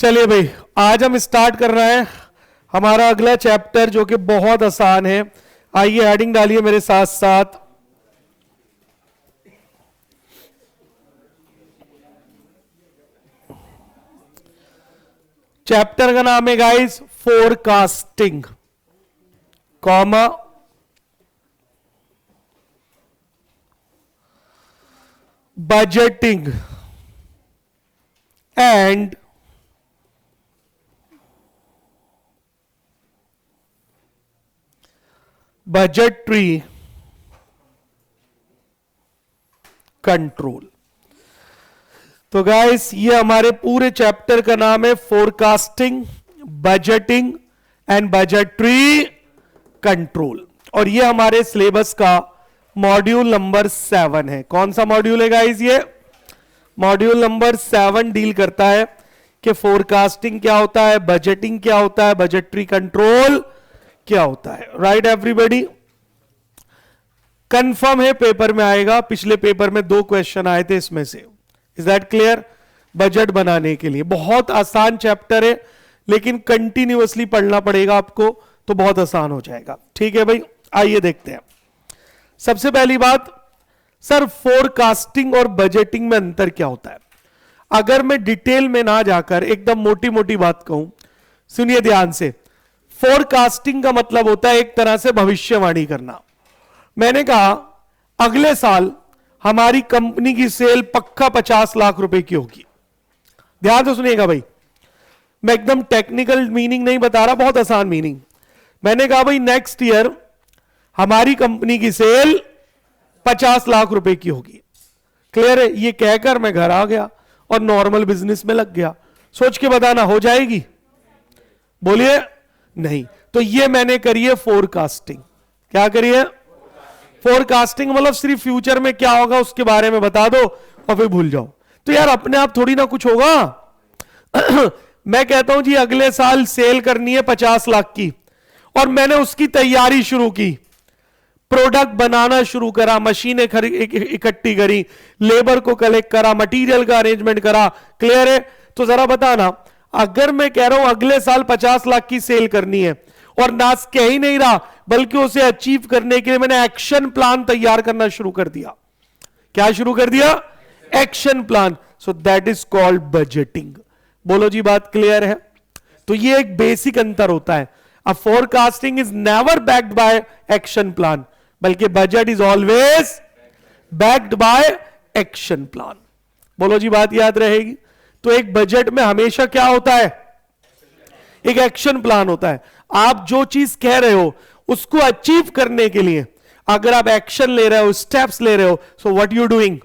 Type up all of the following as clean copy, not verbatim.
चलिए भाई, आज हम स्टार्ट कर रहे हैं हमारा अगला चैप्टर जो कि बहुत आसान है। आइए हेडिंग डालिए मेरे साथ साथ। चैप्टर का नाम है guys forecasting, comma budgeting and budgetary control. तो गाइस ये हमारे पूरे चैप्टर का नाम है forecasting, budgeting and budgetary control, और ये हमारे सिलेबस का मॉड्यूल नंबर 7 है। कौन सा मॉड्यूल है गाइस? ये मॉड्यूल नंबर 7 डील करता है कि फोरकास्टिंग क्या होता है, बजटिंग क्या होता है, बजटरी कंट्रोल क्या होता है। Right everybody? कंफर्म है पेपर में आएगा। पिछले पेपर में 2 क्वेश्चन आए थे इसमें से। Is that clear? बजट बनाने के लिए बहुत आसान चैप्टर है, लेकिन कंटिन्यूअसली पढ़ना पड़ेगा आपको, तो बहुत आसान हो जाएगा। ठीक है भाई, आइए देखते हैं। सबसे पहली बात, सर फोरकास्टिंग और बजटिंग में अंतर क्या होता है? अगर मैं डिटेल में ना जाकर एकदम मोटी मोटी बात कहूं, सुनिए ध्यान से। फोरकास्टिंग का मतलब होता है एक तरह से भविष्यवाणी करना। मैंने कहा अगले साल हमारी कंपनी की सेल पक्का 50 लाख रुपए की होगी। ध्यान से सुनिएगा भाई, मैं एकदम टेक्निकल मीनिंग नहीं बता रहा, बहुत आसान मीनिंग। मैंने कहा भाई नेक्स्ट ईयर हमारी कंपनी की सेल 50 लाख रुपए की होगी। क्लियर है? ये कहकर मैं घर आ गया और नॉर्मल बिजनेस में लग गया। सोच के बताना हो जाएगी? बोलिए नहीं। तो ये मैंने करी है फोरकास्टिंग। क्या करी है? फोरकास्टिंग मतलब सिर्फ फ्यूचर में क्या होगा उसके बारे में बता दो और फिर भूल जाओ। तो यार अपने आप थोड़ी ना कुछ होगा। मैं कहता हूं जी अगले साल सेल करनी है 50 लाख की, और मैंने उसकी तैयारी शुरू की, प्रोडक्ट बनाना शुरू करा, मशीनें इकट्ठी करी, लेबर को कलेक्ट करा, मटेरियल का अरेंजमेंट करा। क्लियर है? तो जरा बताना, अगर मैं कह रहा हूं अगले साल 50 लाख की सेल करनी है, और ना कह ही नहीं रहा बल्कि उसे अचीव करने के लिए मैंने एक्शन प्लान तैयार करना शुरू कर दिया। क्या शुरू कर दिया? Action plan. So that is called budgeting. बोलो जी, बात क्लियर है? तो ये एक बेसिक अंतर होता है। A forecasting is never backed by action plan, बल्कि budget is always backed by action plan. बोलो जी, बात याद रहेगी? तो एक बजट में हमेशा क्या होता है? एक एक्शन प्लान होता है। आप जो चीज कह रहे हो उसको अचीव करने के लिए अगर आप एक्शन ले रहे हो, स्टेप्स ले रहे हो, so what you doing?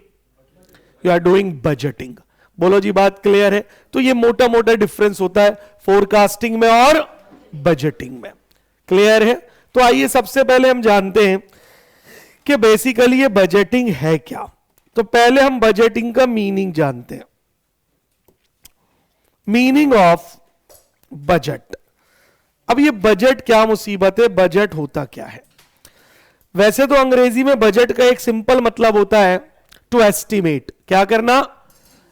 You are doing budgeting. बोलो जी, बात क्लियर है? तो ये मोटा मोटा डिफरेंस होता है फोरकास्टिंग में और बजटिंग में। क्लियर है? तो आइए सबसे पहले हम जानते हैं कि बेसिकली ये बजटिंग है क्या। तो पहले हम बजटिंग का मीनिंग जानते हैं। Meaning of budget. अब ये बजट क्या मुसीबत है? बजट होता क्या है? वैसे तो अंग्रेजी में बजट का एक सिंपल मतलब होता है टू एस्टिमेट। क्या करना?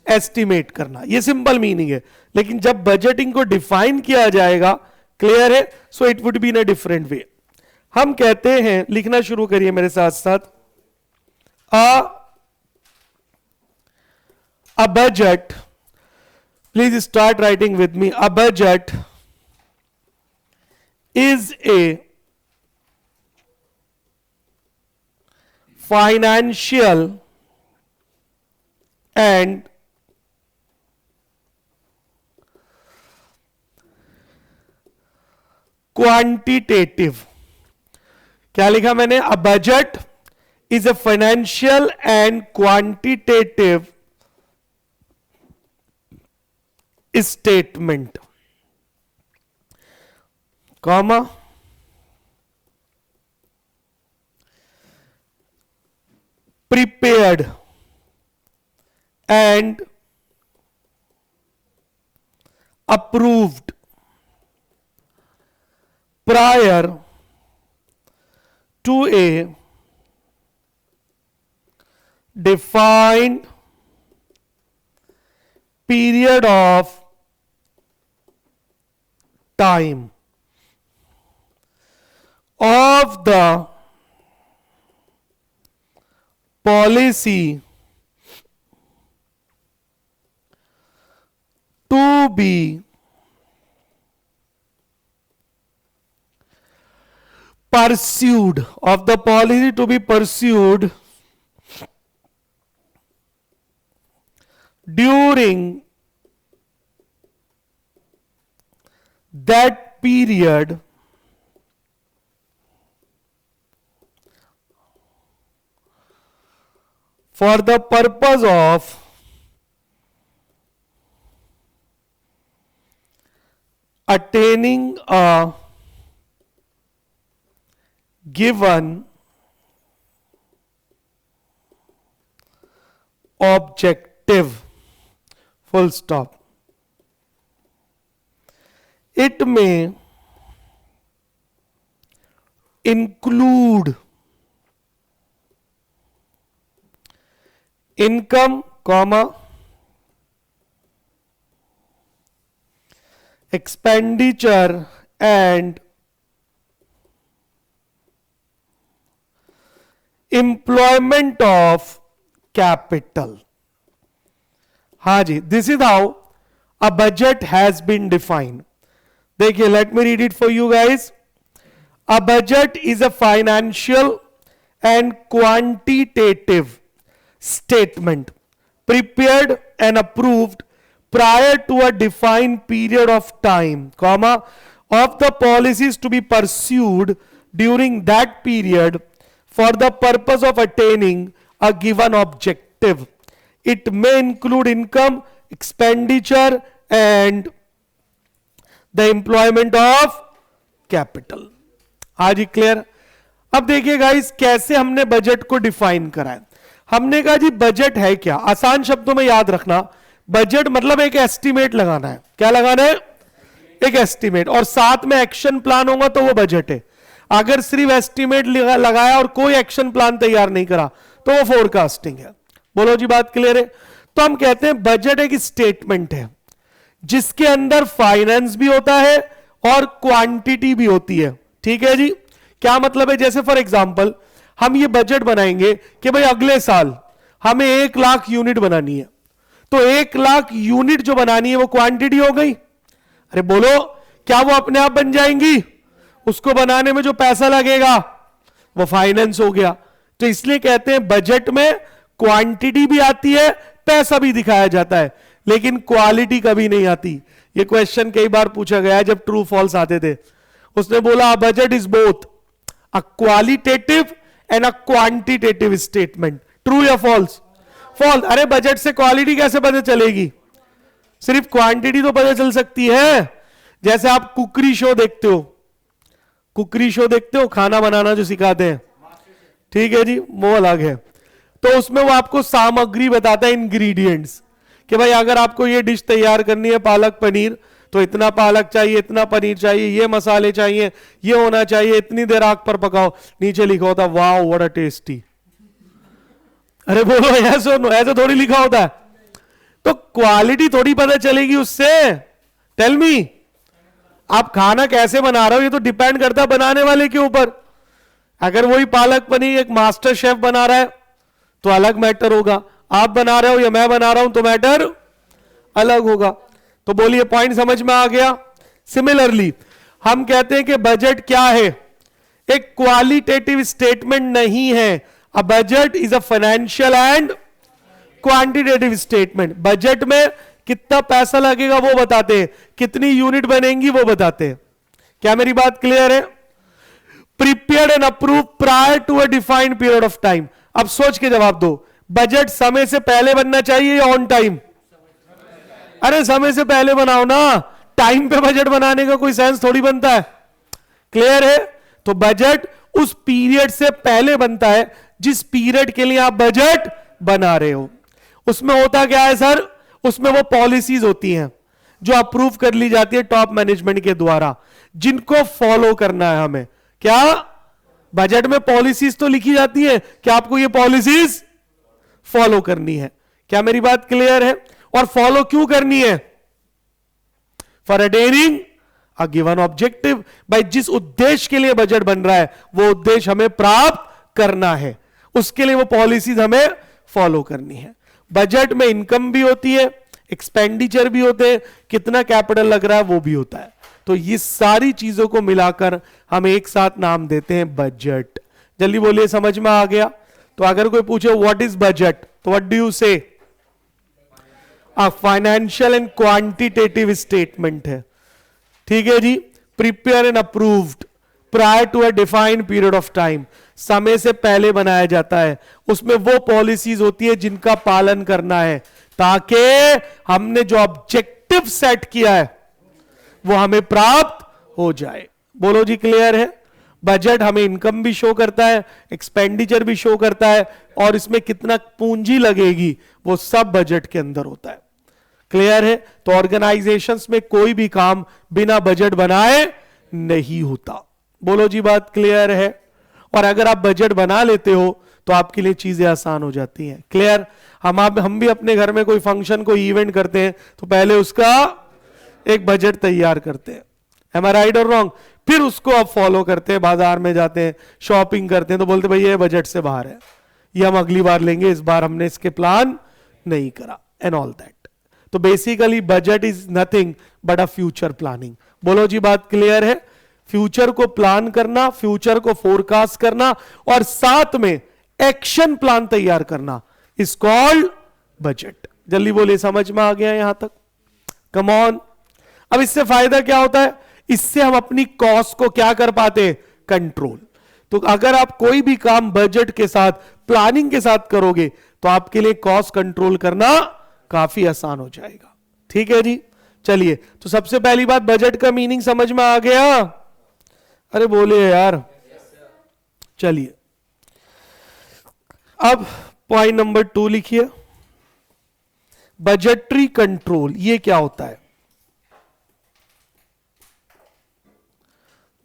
एस्टिमेट करना। ये सिंपल मीनिंग है, लेकिन जब बजटिंग को डिफाइन किया जाएगा, क्लियर है, so it would be in a different way. हम कहते हैं, लिखना शुरू करिए मेरे साथ साथ, a budget, please start writing with me. A budget is a financial and quantitative। क्या लिखा मैंने? a budget is a financial and quantitative statement, comma prepared and approved prior to a defined period of time of the policy to be pursued, of the policy to be pursued during that period for the purpose of attaining a given objective, full stop. It may include income, comma, expenditure and employment of capital. हाँ जी, this is how a budget has been defined. देखिए, let me read it for you guys. A budget is a financial and quantitative statement prepared and approved prior to a defined period of time, comma, of the policies to be pursued during that period for the purpose of attaining a given objective. It may include income, expenditure and the employment of capital. हाँ जी, clear. अब देखिए guys, कैसे हमने budget को define करा है। हमने कहा जी बजट है क्या, आसान शब्दों में याद रखना, बजट मतलब एक एस्टिमेट लगाना है। क्या लगाना है? एक एस्टिमेट, और साथ में एक्शन प्लान होगा तो वो बजट है। अगर सिर्फ एस्टिमेट लगाया और कोई एक्शन प्लान तैयार नहीं करा तो वो फोरकास्टिंग है। बोलो जी, बात क्लियर है? तो हम कहते हैं बजट एक स्टेटमेंट है जिसके अंदर फाइनेंस भी होता है और क्वांटिटी भी होती है। ठीक है जी, क्या मतलब है? जैसे फॉर एग्जांपल हम ये बजट बनाएंगे कि भाई अगले साल हमें 1 लाख यूनिट बनानी है, तो 1 लाख यूनिट जो बनानी है वो क्वांटिटी हो गई। अरे बोलो, क्या वो अपने आप बन जाएंगी? उसको बनाने में जो पैसा लगेगा वो फाइनेंस हो गया। तो इसलिए कहते हैं बजट में क्वांटिटी भी आती है, पैसा भी दिखाया जाता है, लेकिन क्वालिटी कभी नहीं आती। ये क्वेश्चन कई बार पूछा गया है जब ट्रू फॉल्स आते थे। उसने बोला budget is both a qualitative and a quantitative statement. True या फॉल्स? फॉल्स। अरे बजट से क्वालिटी कैसे पता चलेगी? सिर्फ क्वांटिटी तो पता चल सकती है। जैसे आप कुकरी शो देखते हो, कुकरी शो देखते हो, खाना बनाना जो सिखाते हैं, ठीक है जी, वो अलग है। तो उसमें वो आपको सामग्री बताता है, इंग्रेडिएंट्स, कि भाई अगर आपको ये डिश तैयार करनी है पालक पनीर, तो इतना पालक चाहिए, इतना पनीर चाहिए, ये मसाले चाहिए, ये होना चाहिए, इतनी देर आग पर पकाओ। नीचे लिखा होता वाओ व्हाट अ टेस्टी। अरे बोलो, ऐसे थोड़ी लिखा होता है। तो क्वालिटी थोड़ी पता चलेगी उससे। टेल मी, आप खाना कैसे बना रहे हो ये तो डिपेंड करता है बनाने वाले के ऊपर। अगर वही पालक पनीर एक मास्टर शेफ बना रहा है तो अलग मैटर होगा, आप बना रहे हो या मैं बना रहा हूं तो मैटर अलग होगा। तो बोलिए, पॉइंट समझ में आ गया? सिमिलरली हम कहते हैं कि बजट क्या है? एक क्वालिटेटिव स्टेटमेंट नहीं है। A budget is a financial and quantitative statement. Budget में कितना पैसा लगेगा वो बताते हैं, कितनी यूनिट बनेंगी वो बताते हैं। क्या मेरी बात क्लियर है? Prepared and approve prior to a defined period of time. अब सोच के जवाब दो, बजट समय से पहले बनना चाहिए या ऑन टाइम? अरे समय से पहले बनाओ ना, टाइम पे बजट बनाने का कोई सेंस थोड़ी बनता है। क्लियर है? तो बजट उस पीरियड से पहले बनता है जिस पीरियड के लिए आप बजट बना रहे हो। उसमें होता क्या है सर? उसमें वो पॉलिसीज होती हैं जो अप्रूव कर ली जाती है टॉप मैनेजमेंट के द्वारा, जिनको फॉलो करना है हमें। क्या बजट में पॉलिसीज तो लिखी जाती है कि आपको ये पॉलिसीज फॉलो करनी है। क्या मेरी बात क्लियर है? और फॉलो क्यों करनी है? For attaining a given objective, भाई जिस उद्देश्य के लिए बजट बन रहा है वो उद्देश्य हमें प्राप्त करना है, उसके लिए वो पॉलिसीज हमें फॉलो करनी है। बजट में इनकम भी होती है, एक्सपेंडिचर भी होते हैं, कितना कैपिटल लग रहा है वो भी होता है। तो ये सारी चीजों को मिलाकर हम एक साथ नाम देते हैं बजट। जल्दी बोलिए, समझ में आ गया? तो अगर कोई पूछे व्हाट इज बजट, तो what do you say? Financial and quantitative statement है, ठीक है जी। Prepare and approved prior to a defined period of time, समय से पहले बनाया जाता है। उसमें वो पॉलिसीज होती है जिनका पालन करना है ताकि हमने जो ऑब्जेक्टिव सेट किया है वो हमें प्राप्त हो जाए। बोलो जी, क्लियर है? बजट हमें इनकम भी शो करता है, एक्सपेंडिचर भी शो करता है, और इसमें कितना पूंजी लगेगी वो सब बजट के अंदर होता है। क्लियर है? तो ऑर्गेनाइजेशंस में कोई भी काम बिना बजट बनाए नहीं होता। बोलो जी, बात क्लियर है? और अगर आप बजट बना लेते हो तो आपके लिए चीजें आसान हो जाती हैं। क्लियर? हम भी अपने घर में कोई फंक्शन, कोई इवेंट करते हैं तो पहले उसका एक बजट तैयार करते हैं, एम आई राइट और रॉन्ग? फिर उसको आप फॉलो करते हैं, बाजार में जाते हैं, शॉपिंग करते हैं, तो बोलते भाई ये बजट से बाहर है, ये हम अगली बार लेंगे, इस बार हमने इसके प्लान नहीं करा, एंड ऑल दैट। तो basically budget is nothing but a future planning. बोलो जी, बात क्लियर है? फ्यूचर को प्लान करना, फ्यूचर को फोरकास्ट करना, और साथ में एक्शन प्लान तैयार करना इज कॉल्ड बजट। जल्दी बोलिए, समझ में आ गया यहां तक? Come on. अब इससे फायदा क्या होता है? इससे हम अपनी कॉस्ट को क्या कर पाते हैं? कंट्रोल। तो अगर आप कोई भी काम बजट के साथ, प्लानिंग के साथ करोगे तो आपके लिए कॉस्ट कंट्रोल करना काफी आसान हो जाएगा। ठीक है जी? चलिए, तो सबसे पहली बात, बजट का मीनिंग समझ में आ गया? अरे बोलिए यार। चलिए, अब पॉइंट नंबर 2 लिखिए, बजटरी कंट्रोल। ये क्या होता है?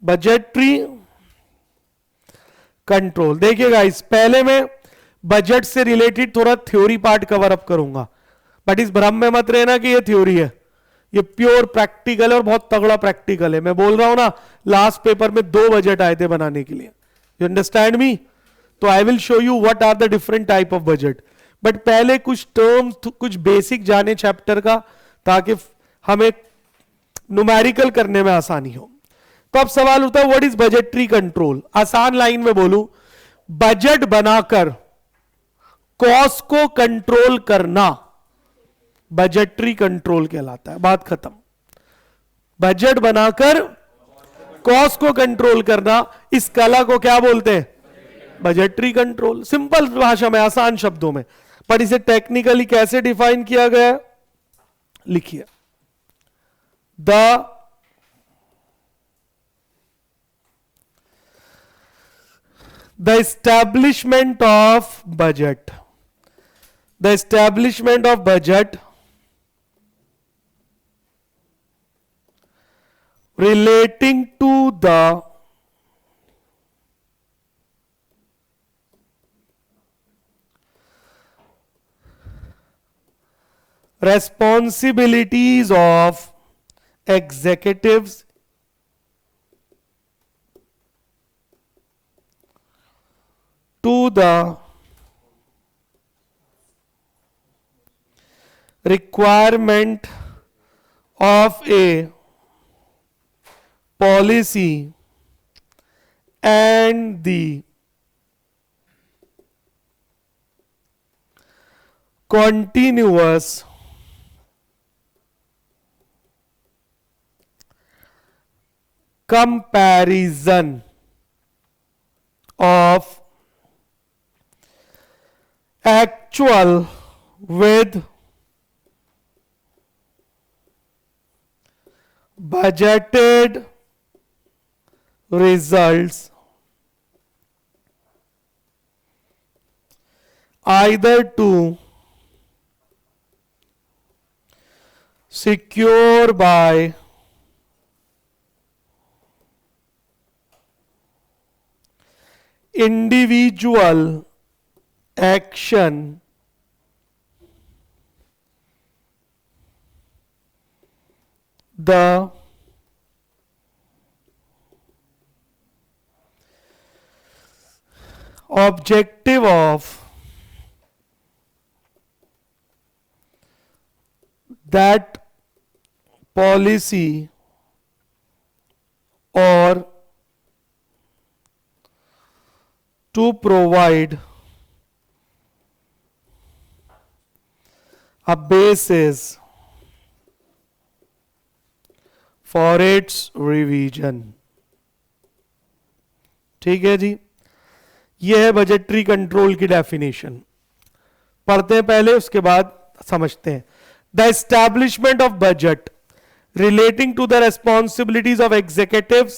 बजटरी कंट्रोल, देखिएगा, इस पहले मैं बजट से रिलेटेड थोड़ा थ्योरी पार्ट कवर अप करूंगा, बट इस भ्रम में मत रहना कि ये थ्योरी है, ये प्योर प्रैक्टिकल है, और बहुत तगड़ा प्रैक्टिकल है। मैं बोल रहा हूं ना, लास्ट पेपर में 2 बजट आए थे बनाने के लिए। You understand me? तो I will show you what are the different type of budget, but पहले कुछ टर्म्स, कुछ बेसिक जाने चैप्टर का, ताकि हमें न्यूमेरिकल करने में आसानी हो। तो अब सवाल उठता है, व्हाट इज बजटरी कंट्रोल? आसान लाइन में बोलूं, बजट बनाकर कॉस्ट को कंट्रोल करना बजटरी कंट्रोल कहलाता है। बात खत्म। बजट बनाकर कॉस्ट को कंट्रोल करना, इस कला को क्या बोलते हैं? Budgetary control. सिंपल भाषा में, आसान शब्दों में। पर इसे टेक्निकली कैसे डिफाइन किया गया है? लिखिए, the establishment of budget, the establishment of budget relating to the responsibilities of executives to the requirement of a policy and the continuous comparison of actual with budgeted results, either to secure by individual action the objective of that policy or to provide a basis for its revision। ठीक है जी, यह है budgetary control की definition. पढ़ते हैं पहले, उसके बाद समझते हैं। The establishment of budget relating to the responsibilities of executives,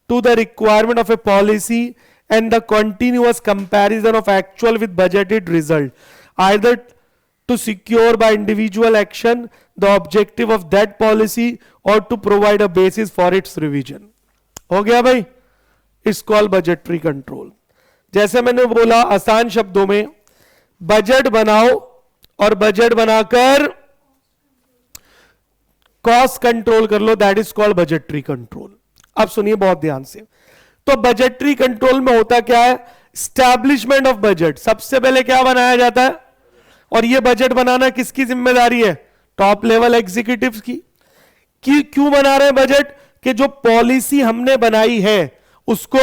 to the requirement of a policy, and the continuous comparison of actual with budgeted result, either to secure by individual action the objective of that policy or to provide a basis for its revision। हो गया भाई, it's called budgetary control. जैसे मैंने बोला आसान शब्दों में, budget बनाओ और बजट बनाकर कॉस्ट कंट्रोल कर लो, that is called budgetary control. अब सुनिए बहुत ध्यान से। तो बजटरी कंट्रोल में होता क्या है? Establishment of budget. सबसे पहले क्या बनाया जाता है? और ये बजट बनाना किसकी जिम्मेदारी है? टॉप लेवल एग्जीक्यूटिव्स की। क्यों बना रहे हैं बजट? कि जो पॉलिसी हमने बनाई है उसको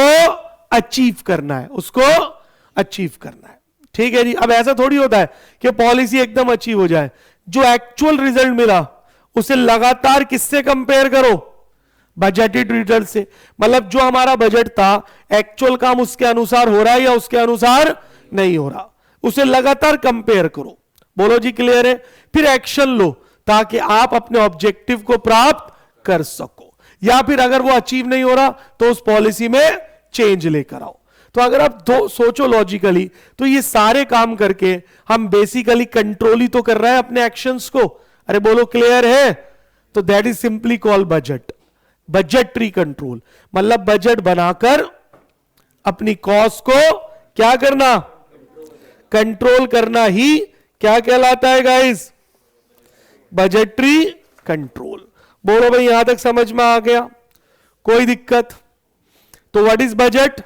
अचीव करना है, उसको अचीव करना है। ठीक है जी। अब ऐसा थोड़ी होता है कि पॉलिसी एकदम अचीव हो जाए। जो एक्चुअल रिजल्ट मिला उसे लगातार किससे कंपेयर करो? बजटेड रिजल्ट से। मतलब जो हमारा बजट था, एक्चुअल काम उसके अनुसार हो रहा है या उसके अनुसार नहीं हो रहा, उसे लगातार कंपेयर करो। बोलो जी, क्लियर है? फिर एक्शन लो ताकि आप अपने ऑब्जेक्टिव को प्राप्त कर सको, या फिर अगर वो अचीव नहीं हो रहा तो उस पॉलिसी में चेंज लेकर आओ। तो अगर आप दो सोचो लॉजिकली, तो ये सारे काम करके हम बेसिकली कंट्रोल ही तो कर रहे हैं अपने एक्शंस को। अरे बोलो, क्लियर है? तो that is simply called budget, budgetary control. मतलब बजट बनाकर अपनी कॉस्ट को क्या करना? कंट्रोल करना ही क्या कहलाता है गाइस? Budgetary control. बोलो भाई, यहां तक समझ में आ गया? कोई दिक्कत? तो व्हाट इज बजट?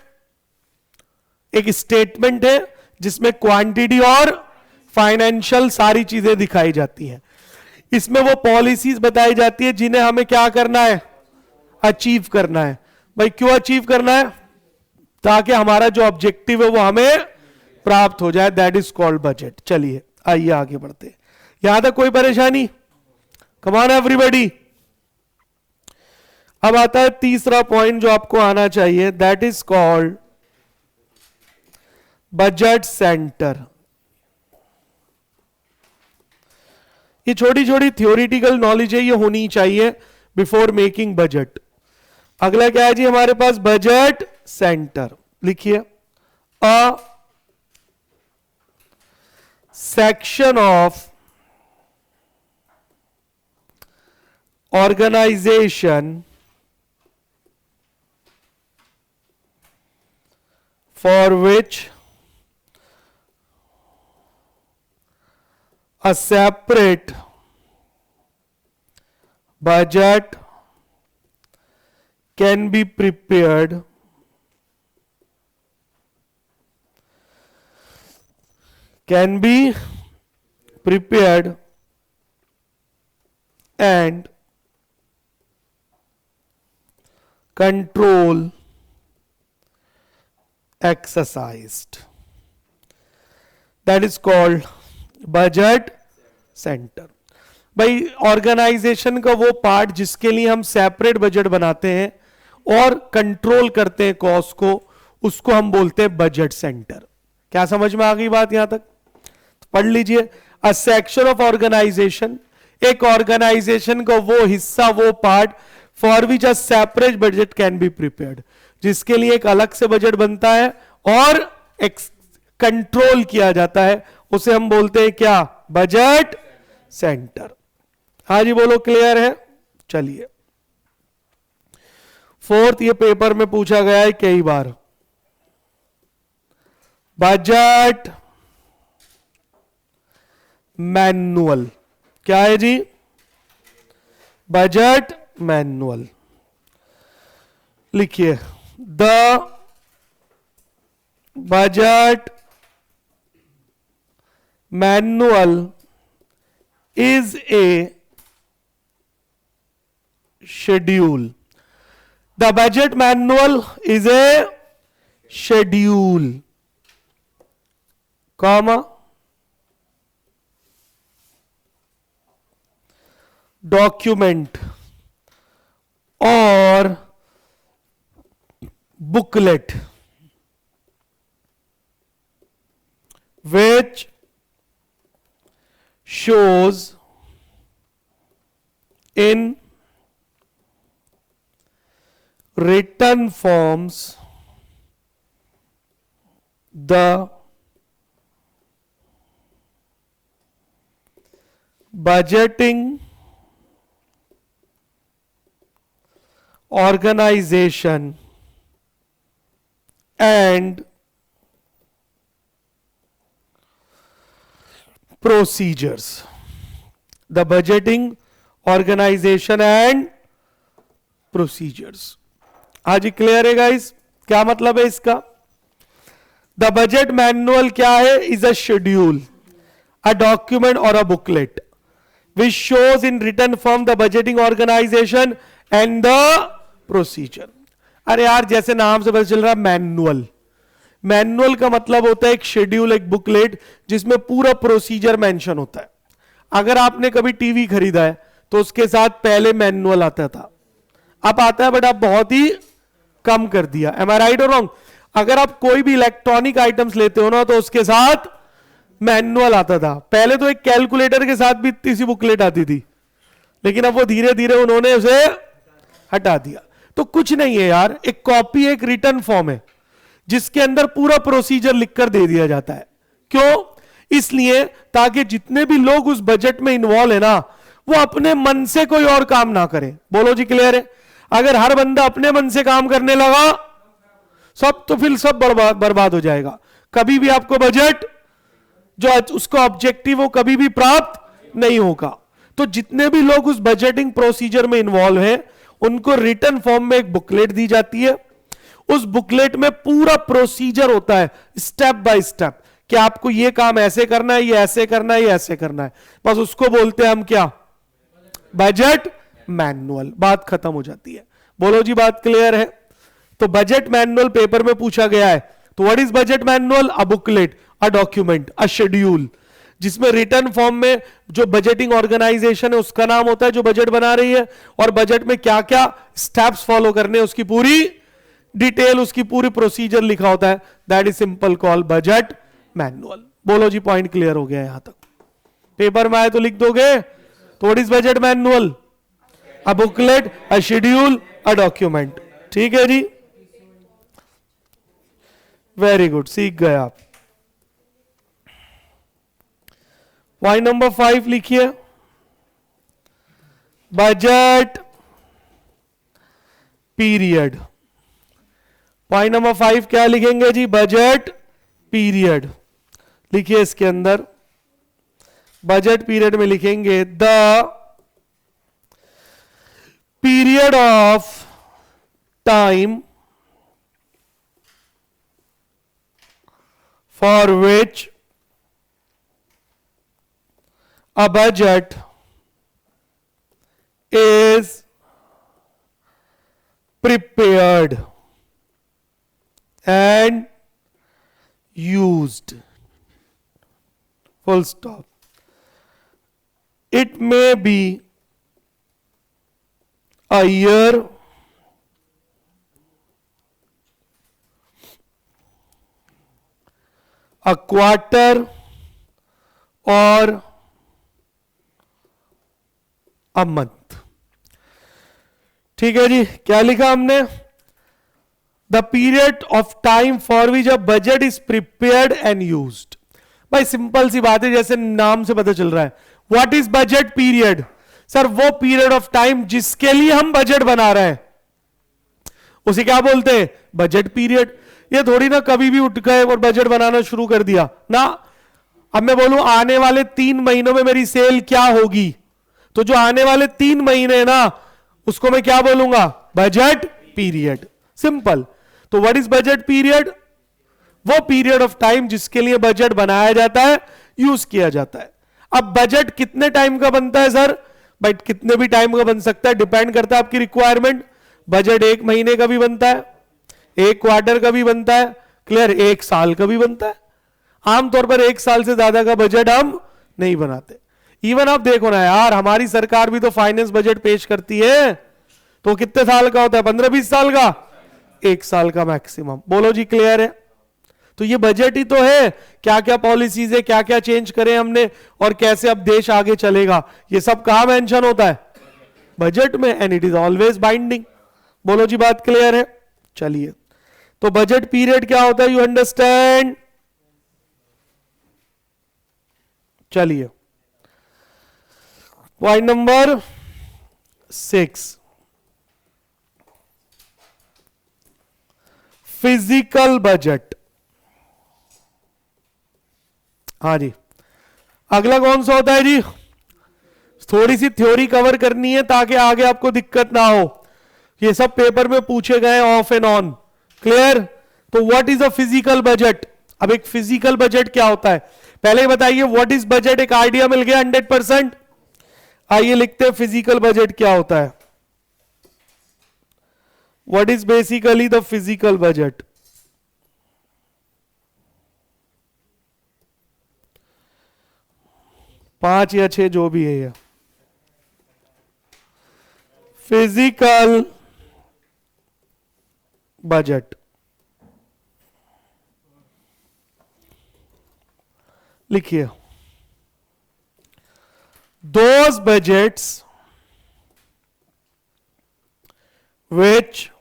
एक स्टेटमेंट है जिसमें क्वांटिटी और फाइनेंशियल सारी चीजें दिखाई जाती हैं। इसमें वो पॉलिसीज बताई जाती है जिन्हें हमें क्या करना है? अचीव करना है। भाई क्यों अचीव करना है? ताकि हमारा जो ऑब्जेक्टिव है वो हमें प्राप्त हो जाए। That is called budget. चलिए आइए आगे बढ़ते हैं। यहां तक कोई परेशानी? Come on everybody. अब आता है तीसरा पॉइंट जो आपको आना चाहिए, that is called budget centre. ये छोटी छोटी थ्योरेटिकल नॉलेज है, ये होनी चाहिए बिफोर मेकिंग बजट। अगला क्या है जी हमारे पास? Budget centre. लिखिए, a section of organisation for which a separate budget can be prepared and control exercised. That is called budget centre. भाई ऑर्गेनाइजेशन का वो पार्ट जिसके लिए हम सेपरेट बजट बनाते हैं और कंट्रोल करते हैं कॉस्ट को, उसको हम बोलते हैं बजट सेंटर। क्या समझ में आ गई बात यहां तक? तो पढ़ लीजिए, अ सेक्शन ऑफ ऑर्गेनाइजेशन, एक ऑर्गेनाइजेशन का वो हिस्सा, वो part for which a separate budget can be prepared, जिसके लिए एक अलग से बजट बनता है और कंट्रोल किया जाता है, उसे हम बोलते हैं क्या? Budget centre. हाँ जी बोलो, क्लियर है? चलिए, फोर्थ, ये पेपर में पूछा गया है कई बार, बजट मैनुअल। क्या है जी? Budget manual. लिखिए, the budget manual is a schedule. The budget manual is a schedule, comma, document or booklet which shows in written forms the budgeting organization and procedures. The budgeting organization and procedures. आज clear है guys? क्या मतलब है इसका? The budget manual क्या है? Is a schedule, a document और a booklet which shows in written form the budgeting organisation and the procedure. अरे यार, जैसे नाम से पता चल रहा है मैनुअल. मैनुअल का मतलब होता है एक शेड्यूल, एक बुकलेट जिसमें पूरा प्रोसीजर मेंशन होता है. अगर आपने कभी टीवी खरीदा है तो उसके साथ पहले मैनुअल आता था, अब आता है बट आप बहुत ही कम कर दिया. एम आई राइट और रॉन्ग? अगर आप कोई भी इलेक्ट्रॉनिक आइटम्स लेते हो ना तो उसके साथ मैनुअल आता था. पहले तो एक कैलकुलेटर के साथ भी इतनी सी बुकलेट आती थी, लेकिन अब वो धीरे धीरे उन्होंने उसे हटा दिया. तो कुछ नहीं है यार, एक कॉपी एक रिटर्न फॉर्म है जिसके अंदर पूरा प्रोसीजर लिखकर दे दिया जाता है. क्यों? इसलिए ताकि जितने भी लोग उस बजट में इन्वॉल्व है ना, वो अपने मन से कोई और काम ना करें. बोलो जी, क्लियर है? अगर हर बंदा अपने मन से काम करने लगा सब, तो फिर सब बर्बाद हो जाएगा. कभी भी आपको बजट जो उसका ऑब्जेक्टिव वो कभी भी प्राप्त नहीं होगा. तो जितने भी लोग उस बजटिंग प्रोसीजर में इन्वॉल्व हैं उनको रिटन फॉर्म में एक बुकलेट दी जाती है. उस बुकलेट में पूरा प्रोसीजर होता है स्टेप बाय स्टेप कि आपको ये काम ऐसे करना है, ये ऐसे करना है, ये ऐसे करना है. बस उसको बोलते हैं हम क्या? Budget manual. बात खत्म हो जाती है. बोलो जी, बात क्लियर है? तो बजट मैनुअल पेपर में पूछा गया है. तो what is budget manual? A booklet, a document, a schedule जिसमें रिटर्न फॉर्म में जो बजटिंग ऑर्गेनाइजेशन है उसका नाम होता है जो बजट बना रही है, और बजट में क्या क्या स्टेप्स फॉलो करने उसकी पूरी डिटेल, उसकी पूरी प्रोसीजर लिखा होता है. That is simple call budget manual. बोलो जी, पॉइंट क्लियर हो गया? यहां तक पेपर में आए तो लिख दोगे. तो what is budget manual? A booklet, a schedule, a document. ठीक है जी, वेरी गुड, सीख गए आप. पॉइंट नंबर 5 लिखिए, बजट पीरियड. पॉइंट नंबर 5 क्या लिखेंगे जी? Budget period. लिखिए इसके अंदर बजट पीरियड में लिखेंगे the period of time for which a budget is prepared and used. Full stop. It may be a year, a quarter, or a month. ठीक है जी, क्या लिखा हमने? The period of time for which a budget is prepared and used. भाई simple सी बात है, जैसे नाम से पता चल रहा है. What is budget period? Sir वो पीरियड ऑफ टाइम जिसके लिए हम बजट बना रहे हैं उसे क्या बोलते हैं? Budget period. ये थोड़ी ना कभी भी उठ गए और बजट बनाना शुरू कर दिया ना. अब मैं बोलूं आने वाले 3 महीनों में मेरी सेल क्या होगी, तो जो आने वाले 3 महीने ना उसको मैं क्या बोलूंगा? Budget period. सिंपल. तो व्हाट इज बजट पीरियड? वो पीरियड ऑफ टाइम जिसके लिए बजट बनाया जाता है, यूज किया जाता है। अब बजट कितने टाइम का बनता है सर? भाई कितने भी टाइम का बन सकता है, डिपेंड करता है आपकी रिक्वायरमेंट। बजट 1 महीने का भी बनता है, 1 क्वार्टर का भी बनता है, क्लियर, 1 साल का भी बनता है। आमतौर पर 1 साल से ज्यादा का बजट हम नहीं बनाते। इवन आप देखो ना यार, हमारी सरकार भी तो फाइनेंस बजट पेश करती है, तो कितने साल का होता है? 15-20 साल का, 1 साल का मैक्सिमम। बोलो जी, क्लियर है? तो ये बजट ही तो है, क्या क्या पॉलिसीज है, क्या क्या चेंज करें हमने, और कैसे अब देश आगे चलेगा, ये सब कहां मेंशन होता है? बजट में। And it is always binding. बोलो जी, बात क्लियर है? चलिए, तो बजट पीरियड क्या होता है, यू अंडरस्टैंड? चलिए, पॉइंट नंबर 6, फिजिकल बजट। हाँ जी, अगला कौन सा होता है जी? थोड़ी सी थ्योरी कवर करनी है ताकि आगे आपको दिक्कत ना हो। ये सब पेपर में पूछे गए ऑफ एंड ऑन, क्लियर? तो what is a physical budget? अब एक फिजिकल बजट क्या होता है पहले बताइए। What is budget? एक आइडिया मिल गया 100%। आइए लिखते हैं फिजिकल बजट क्या होता है। What is basically the physical budget? पांच या 6 जो भी है ये। फिजिकल बजट लिखिए, those budgets which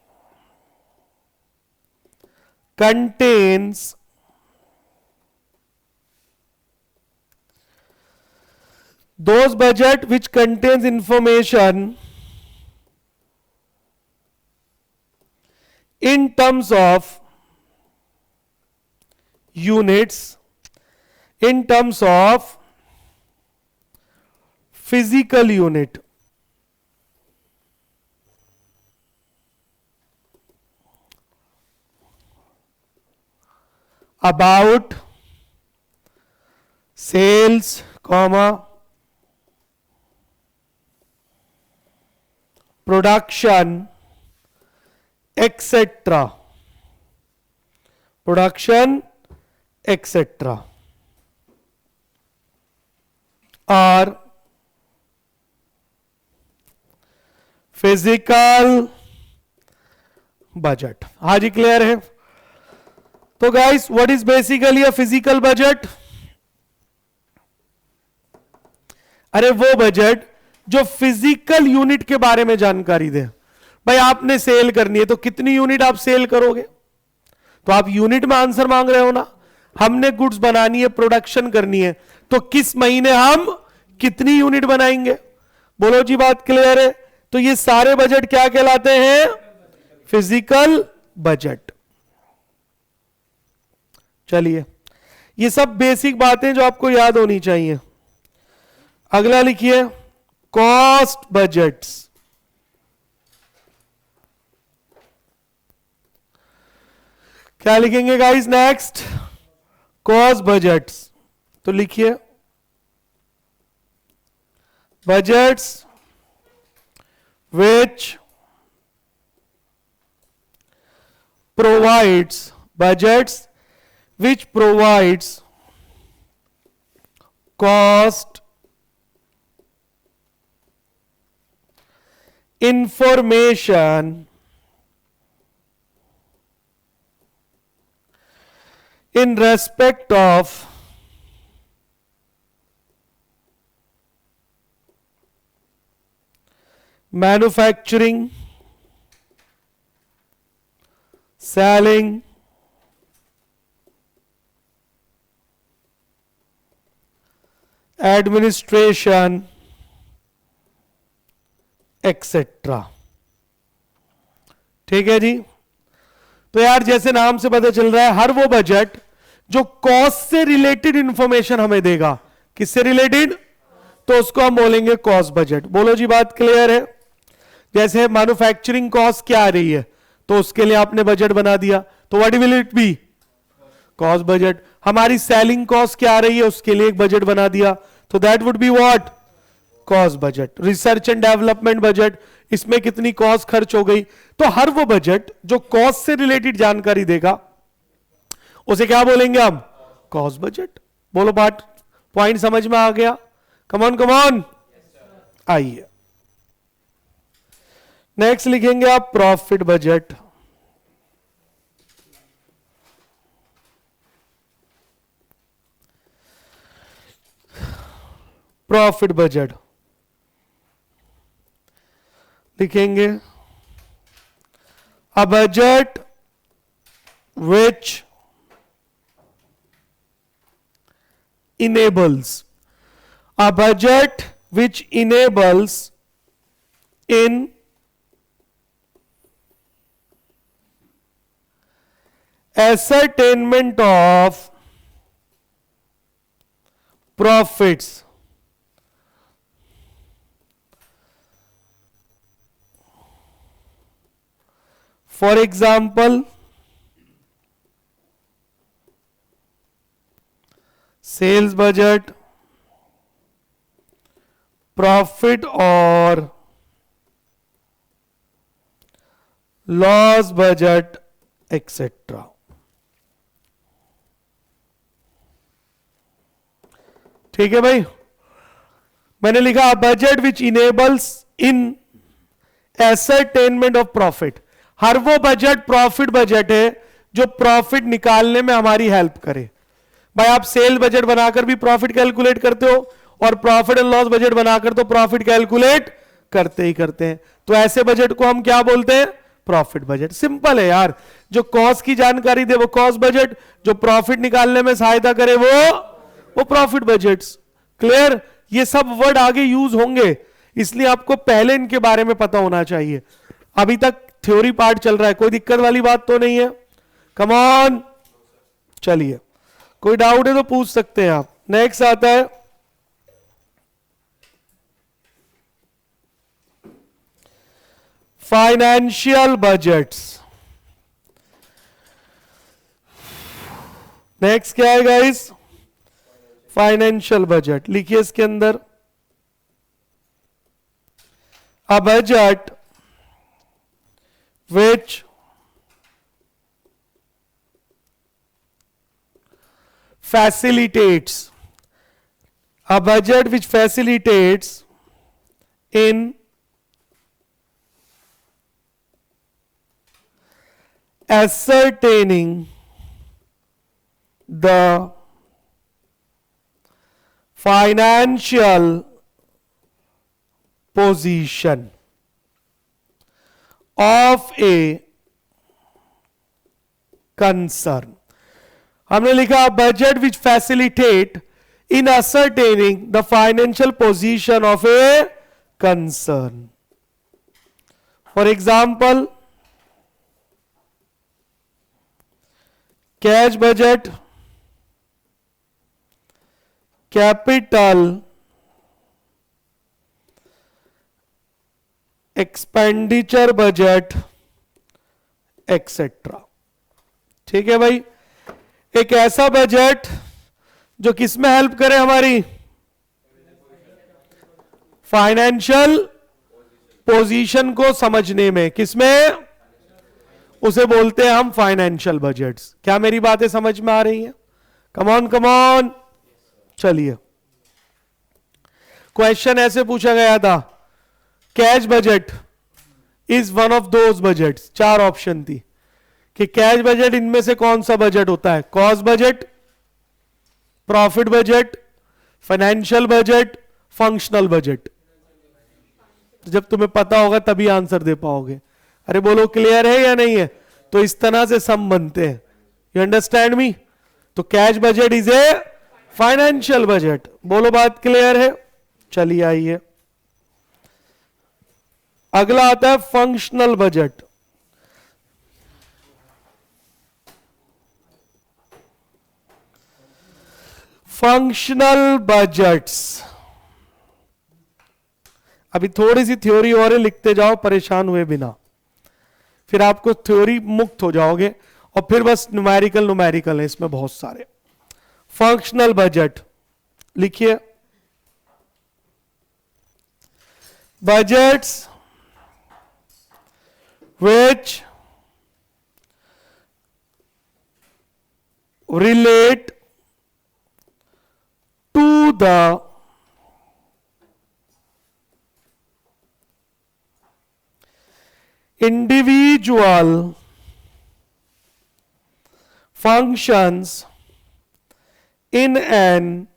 contains information in terms of units, in terms of physical unit, about sales, production, etc. Production, etc. और फिजिकल बजट। हाँ जी, क्लियर है? तो guys, what is basically a physical budget? अरे वो budget जो physical unit के बारे में जानकारी दे। भाई आपने सेल करनी है तो कितनी यूनिट आप सेल करोगे? तो आप यूनिट में आंसर मांग रहे हो ना। हमने गुड्स बनानी है, प्रोडक्शन करनी है, तो किस महीने हम कितनी यूनिट बनाएंगे? बोलो जी, बात क्लियर है? तो ये सारे बजट क्या कहलाते हैं? Physical budget. चलिए, ये सब बेसिक बातें जो आपको याद होनी चाहिए। अगला लिखिए, कॉस्ट बजट्स। क्या लिखेंगे गाइस नेक्स्ट? Cost budgets. तो लिखिए, budgets which provides cost information in respect of manufacturing, selling, administration, etc. ठीक है जी? तो यार जैसे नाम से पता चल रहा है, हर वो बजट जो कॉस्ट से रिलेटेड इंफॉर्मेशन हमें देगा। किससे रिलेटेड? तो उसको हम बोलेंगे कॉस्ट बजट। बोलो जी, बात क्लियर है? जैसे मैन्युफैक्चरिंग कॉस्ट क्या आ रही है, तो उसके लिए आपने बजट बना दिया, तो what will it be? Cost budget. हमारी सेलिंग कॉस्ट क्या आ रही है उसके लिए एक बजट बना दिया, तो that would be what, cost budget. Research and development budget, इसमें कितनी कॉस्ट खर्च हो गई। तो हर वो बजट जो कॉस्ट से रिलेटेड जानकारी देगा उसे क्या बोलेंगे हम, कॉस्ट बजट। बोलो बात, पॉइंट समझ में आ गया? कमॉन कमॉन, आइए नेक्स्ट लिखेंगे आप प्रॉफिट बजट। प्रॉफिट बजट लिखेंगे a budget which enables, a budget which enables in ascertainment of profits for example sales budget, profit और लॉस बजट एक्सेट्रा। ठीक है भाई, मैंने लिखा budget which enables in ascertainment of profit. हर वो budget profit budget है जो प्रॉफिट निकालने में हमारी हेल्प करे। भाई आप सेल बजट बनाकर भी प्रॉफिट कैलकुलेट करते हो और प्रॉफिट एंड लॉस बजट बनाकर तो प्रॉफिट कैलकुलेट करते ही करते हैं, तो ऐसे बजट को हम क्या बोलते हैं, प्रॉफिट बजट। सिंपल है यार, जो कॉस्ट की जानकारी दे वो कॉस्ट बजट, जो प्रॉफिट निकालने में सहायता करे वो प्रॉफिट बजट्स। क्लियर? ये सब वर्ड आगे यूज होंगे, इसलिए आपको पहले इनके बारे में पता होना चाहिए। अभी तक थ्योरी पार्ट चल रहा है, कोई दिक्कत वाली बात तो नहीं है? कम ऑन, चलिए कोई डाउट है तो पूछ सकते हैं आप। नेक्स्ट आता है फाइनेंशियल बजट्स। नेक्स्ट क्या है गाइस, फाइनेंशियल बजट। लिखिए इसके अंदर अ budget which facilitates, a budget which facilitates in ascertaining the financial position of a concern। हमने लिखा budget which facilitate in ascertaining the financial position of a concern. For example cash budget, capital expenditure budget etcetera. ठीक है भाई, एक ऐसा budget जो किसमें help करे, हमारी फाइनेंशियल पोजीशन को समझने में। किसमें? उसे बोलते हैं हम फाइनेंशियल बजट्स। क्या मेरी बातें समझ में आ रही हैं? कम ऑन कम ऑन, चलिए क्वेश्चन ऐसे पूछा गया था, cash budget is one of those budgets. 4 option थी कि कैश बजट इनमें से कौन सा बजट होता है, cost budget, profit budget, financial budget, functional budget. जब तुम्हें पता होगा तभी आंसर दे पाओगे। अरे बोलो क्लियर है या नहीं है? तो इस तरह से सम बनते हैं। You understand me? तो cash budget is a financial budget. बोलो बात क्लियर है? चलिए आइए, अगला आता है फंक्शनल बजट। फंक्शनल बजट्स, अभी थोड़ी सी थ्योरी और लिखते जाओ परेशान हुए बिना, फिर आपको थ्योरी मुक्त हो जाओगे और फिर बस न्यूमेरिकल है इसमें बहुत सारे। फंक्शनल बजट लिखिए, budgets which relate to the individual functions in an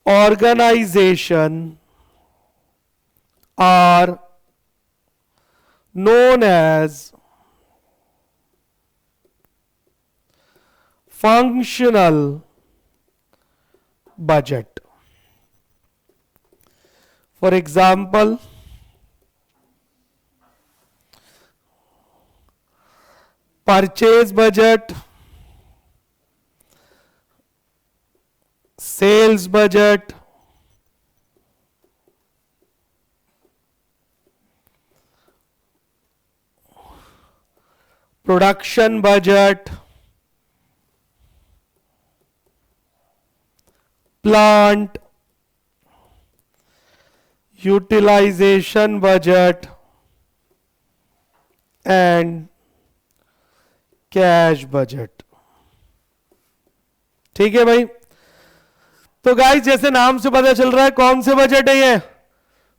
organization are known as functional budget. For example, purchase budget, sales budget, production budget, plant utilization budget and cash budget. ठीक है भाई, तो guys जैसे नाम से पता चल रहा है कौन से बजट है ये,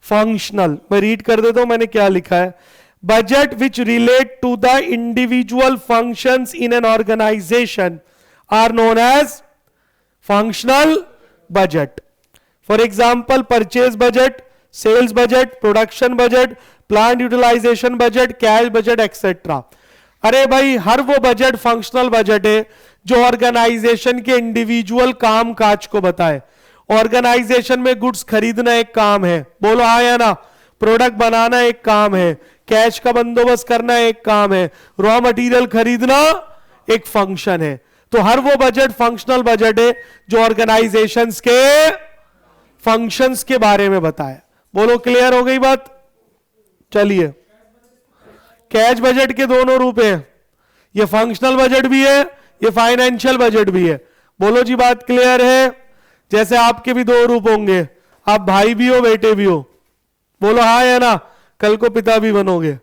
फंक्शनल। मैं रीड कर देता हूं मैंने क्या लिखा है, budget which relate to the individual functions in an organization are known as functional budget. For example purchase budget, sales budget, production budget, plant utilization budget, cash budget etcetera. अरे भाई हर वो बजट फंक्शनल बजट है जो organisation के individual काम काज को बताए। Organisation में गुड्स खरीदना एक काम है, बोलो हाँ या ना, प्रोडक्ट बनाना एक काम है, कैश का बंदोबस्त करना एक काम है, रॉ मटेरियल खरीदना एक फंक्शन है। तो हर वो बजट फंक्शनल बजट है जो ऑर्गेनाइजेशंस के फंक्शंस के बारे में बताए। बोलो क्लियर हो गई बात। चलिए, कैश बजट के दोनों रूप हैं, ये फंक्शनल बजट भी है, ये फाइनेंशियल बजट भी है। बोलो जी बात क्लियर है। जैसे आपके भी दो रूप होंगे, आप भाई भी हो बेटे भी हो, बोलो हाँ या ना, कल को पिता भी बनोगे।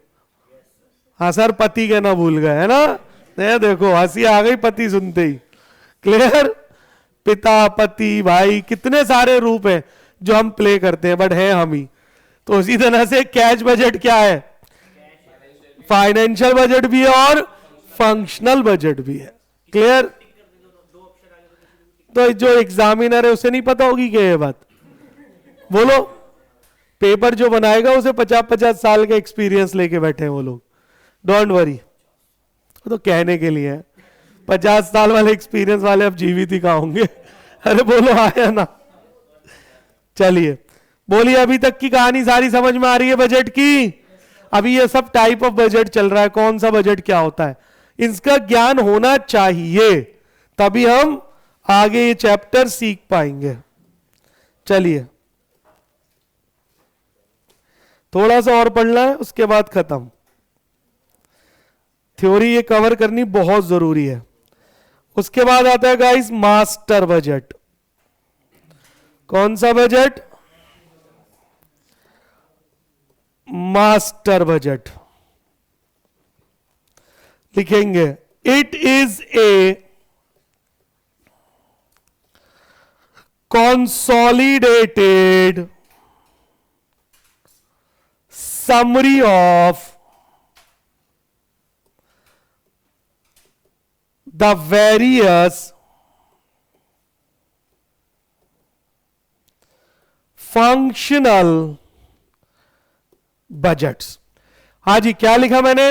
हाँ सर पति कहना भूल गए है ना, ये देखो हंसी आ गई पति सुनते ही। क्लियर, पिता पति भाई कितने सारे रूप हैं जो हम प्ले करते हैं, बट है हम ही। तो उसी तरह से कैश बजट क्या है, फाइनेंशियल बजट भी है और फंक्शनल बजट भी है। क्लियर, तो जो एग्जामिनर है उसे नहीं पता होगी क्या ये बात, बोलो। पेपर जो बनाएगा उसे 50-50 साल का एक्सपीरियंस लेके बैठे हैं वो लोग, डोंट वरी, तो कहने के लिए है। 50 साल वाले एक्सपीरियंस वाले अब जीवित ही कहाँ होंगे। अरे बोलो आया ना। चलिए बोलिए, अभी तक की कहानी सारी समझ में आ रही है बजट की। अभी ये सब टाइप ऑफ बजट चल रहा है, कौन सा बजट क्या होता है, इसका ज्ञान होना चाहिए, तभी हम आगे ये चैप्टर सीख पाएंगे। चलिए थोड़ा सा और पढ़ना है, उसके बाद खत्म। थ्योरी ये कवर करनी बहुत जरूरी है। उसके बाद आता है गाइस मास्टर बजट। कौन सा बजट, मास्टर बजट। लिखेंगे it is a consolidated summary of the various functional budgets। हाँ जी, क्या लिखा मैंने,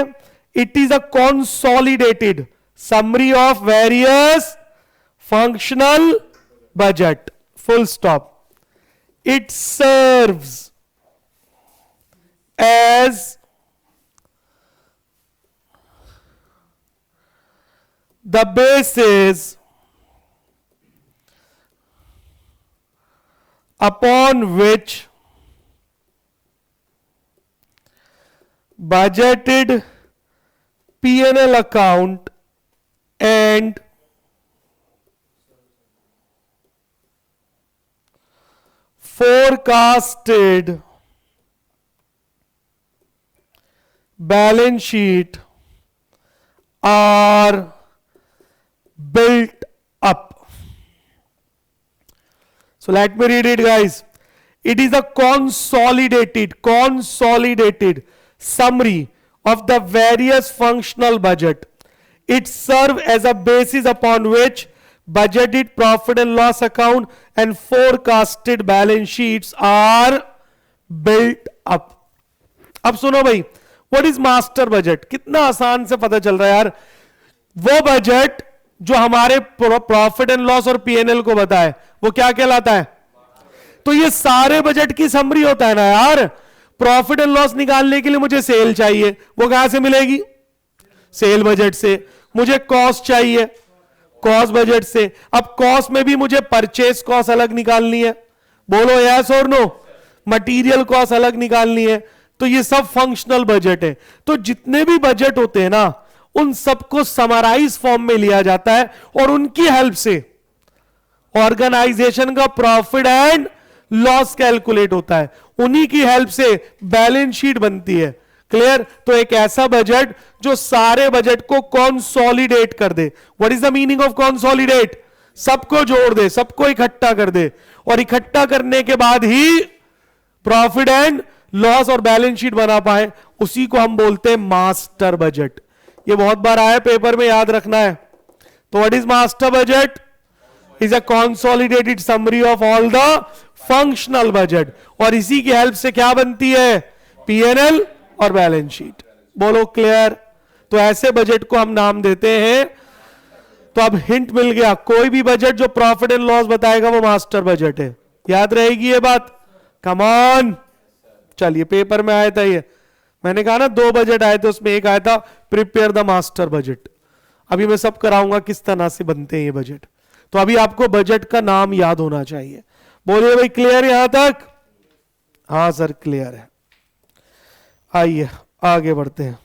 it is a consolidated summary of various functional budget, full stop। It serves as the basis upon which budgeted P&L account and forecasted balance sheet are built up. So let me read it, guys. It is a consolidated summary of the various functional budget. It serves as a basis upon which budgeted profit and loss account and forecasted balance sheets are built up. अब सुनो भाई, what is master budget? कितना आसान से पता चल रहा है यार. वो बजट जो हमारे प्रॉफिट एंड लॉस और पीएनएल को बताए वो क्या कहलाता है? तो ये सारे बजट की समरी होता है ना यार. प्रॉफिट एंड लॉस निकालने के लिए मुझे सेल चाहिए, वो कहां से मिलेगी? सेल बजट से. मुझे कॉस्ट चाहिए, कॉस्ट बजट से. अब कॉस्ट में भी मुझे परचेस कॉस्ट अलग निकालनी है, बोलो यस और नो. मटेरियल कॉस्ट अलग निकालनी है. तो ये सब फंक्शनल बजट है. तो जितने भी बजट होते हैं ना, उन सबको समराइज फॉर्म में लिया जाता है और उनकी हेल्प से ऑर्गेनाइजेशन का प्रॉफिट एंड लॉस कैलकुलेट होता है. उन्हीं की हेल्प से बैलेंस शीट बनती है. क्लियर? तो एक ऐसा बजट जो सारे बजट को कॉन्सोलिडेट कर दे. What is the meaning of consolidate? सबको जोड़ दे, सबको इकट्ठा कर दे, और इकट्ठा करने के बाद ही प्रॉफिट एंड लॉस और बैलेंस शीट बना पाए, उसी को हम बोलते हैं मास्टर बजट. ये बहुत बार आया पेपर में, याद रखना है. तो what is master budget? Is a consolidated summary of all the functional budget. और इसी की हेल्प से क्या बनती है? पीएनएल और बैलेंस शीट. बोलो क्लियर? तो ऐसे बजट को हम नाम देते हैं. तो अब हिंट मिल गया, कोई भी बजट जो प्रॉफिट एंड लॉस बताएगा वो मास्टर बजट है. याद रहेगी ये बात? Come on. चलिए, पेपर में आया था ये. मैंने कहा ना 2 बजट आए थे, उसमें एक आया था प्रिपेयर द मास्टर बजट. अभी मैं सब कराऊंगा किस तरह से बनते हैं ये बजट. तो अभी आपको बजट का नाम याद होना चाहिए. बोलिए भाई, क्लियर यहां तक? हाँ सर, क्लियर है. आइए आगे बढ़ते हैं.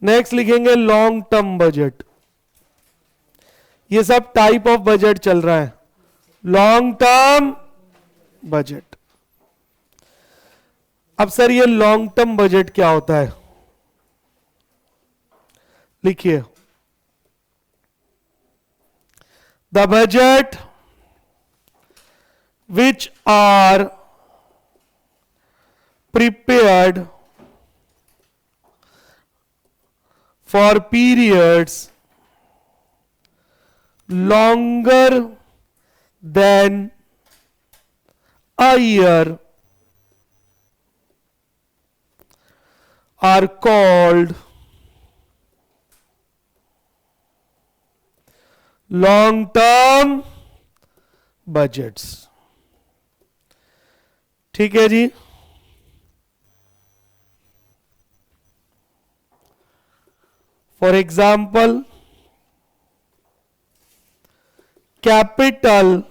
नेक्स्ट लिखेंगे लॉन्ग टर्म बजट. ये सब टाइप ऑफ बजट चल रहा है. Long term budget. अब सर ये लॉन्ग टर्म बजट क्या होता है? लिखिए, the budget which are prepared for periods longer than a year are called long term budgets. ठीक है जी. For example, capital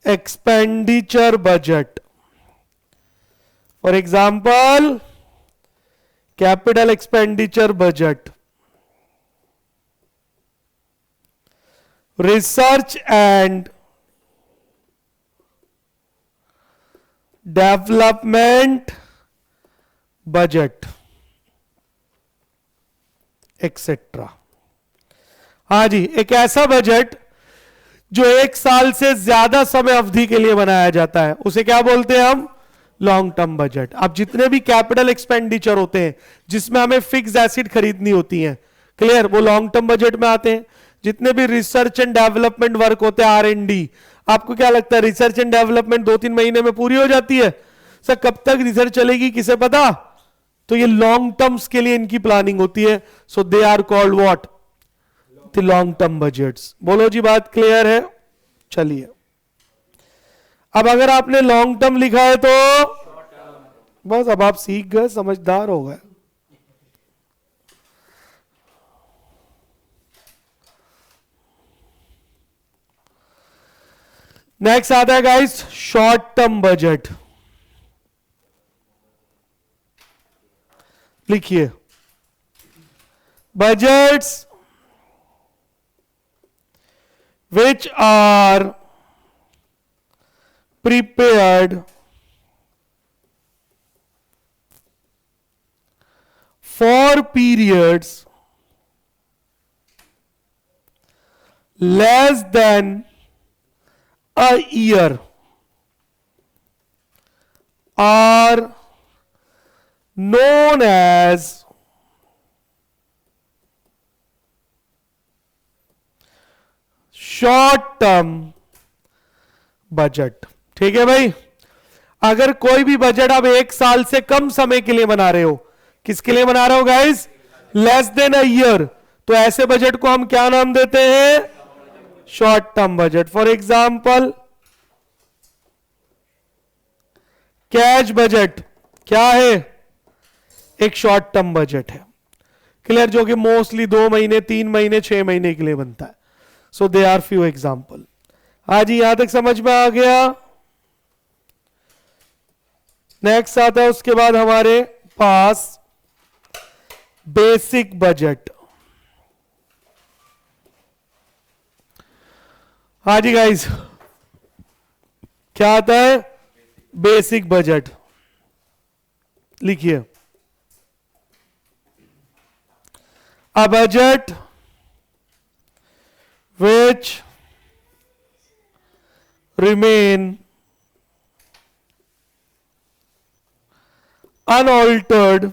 expenditure budget. For example, capital expenditure budget. Research and development budget etcetera. हाँ जी, एक ऐसा budget जो 1 साल से ज्यादा समय अवधि के लिए बनाया जाता है, उसे क्या बोलते हैं हम? Long term budget. अब जितने भी कैपिटल एक्सपेंडिचर होते हैं जिसमें हमें फिक्स एसिड खरीदनी होती है, क्लियर, वो लॉन्ग टर्म बजट में आते हैं. जितने भी रिसर्च एंड डेवलपमेंट वर्क होते हैं, R&D, आपको क्या लगता है रिसर्च एंड डेवलपमेंट 2-3 महीने में पूरी हो जाती है? सर कब तक रिसर्च चलेगी किसे पता? तो ये लॉन्ग टर्म्स के लिए इनकी प्लानिंग होती है. So they are called what? The long term budgets. बोलो जी, बात क्लियर है? चलिए, अब अगर आपने लॉन्ग टर्म लिखा है तो बस अब आप सीख गए, समझदार हो गए. नेक्स्ट आता है गाइस शॉर्ट टर्म बजट. लिखिए, budgets which are prepared for periods less than a year are known as short term budget. ठीक है भाई, अगर कोई भी बजट आप एक साल से कम समय के लिए बना रहे हो, किसके लिए बना रहे हो guys? Less than a year, तो ऐसे बजट को हम क्या नाम देते हैं? Short term budget. For example cash budget क्या है? एक शॉर्ट टर्म बजट है, क्लियर, जो कि मोस्टली 2 महीने, 3 महीने, 6 महीने के लिए बनता है। So they are few example. हाँ जी, यहां तक समझ में आ गया। नेक्स्ट आता है उसके बाद हमारे पास बेसिक बजट। हाँ जी गाइस, क्या आता है? Basic budget. लिखिए, a budget which remain unaltered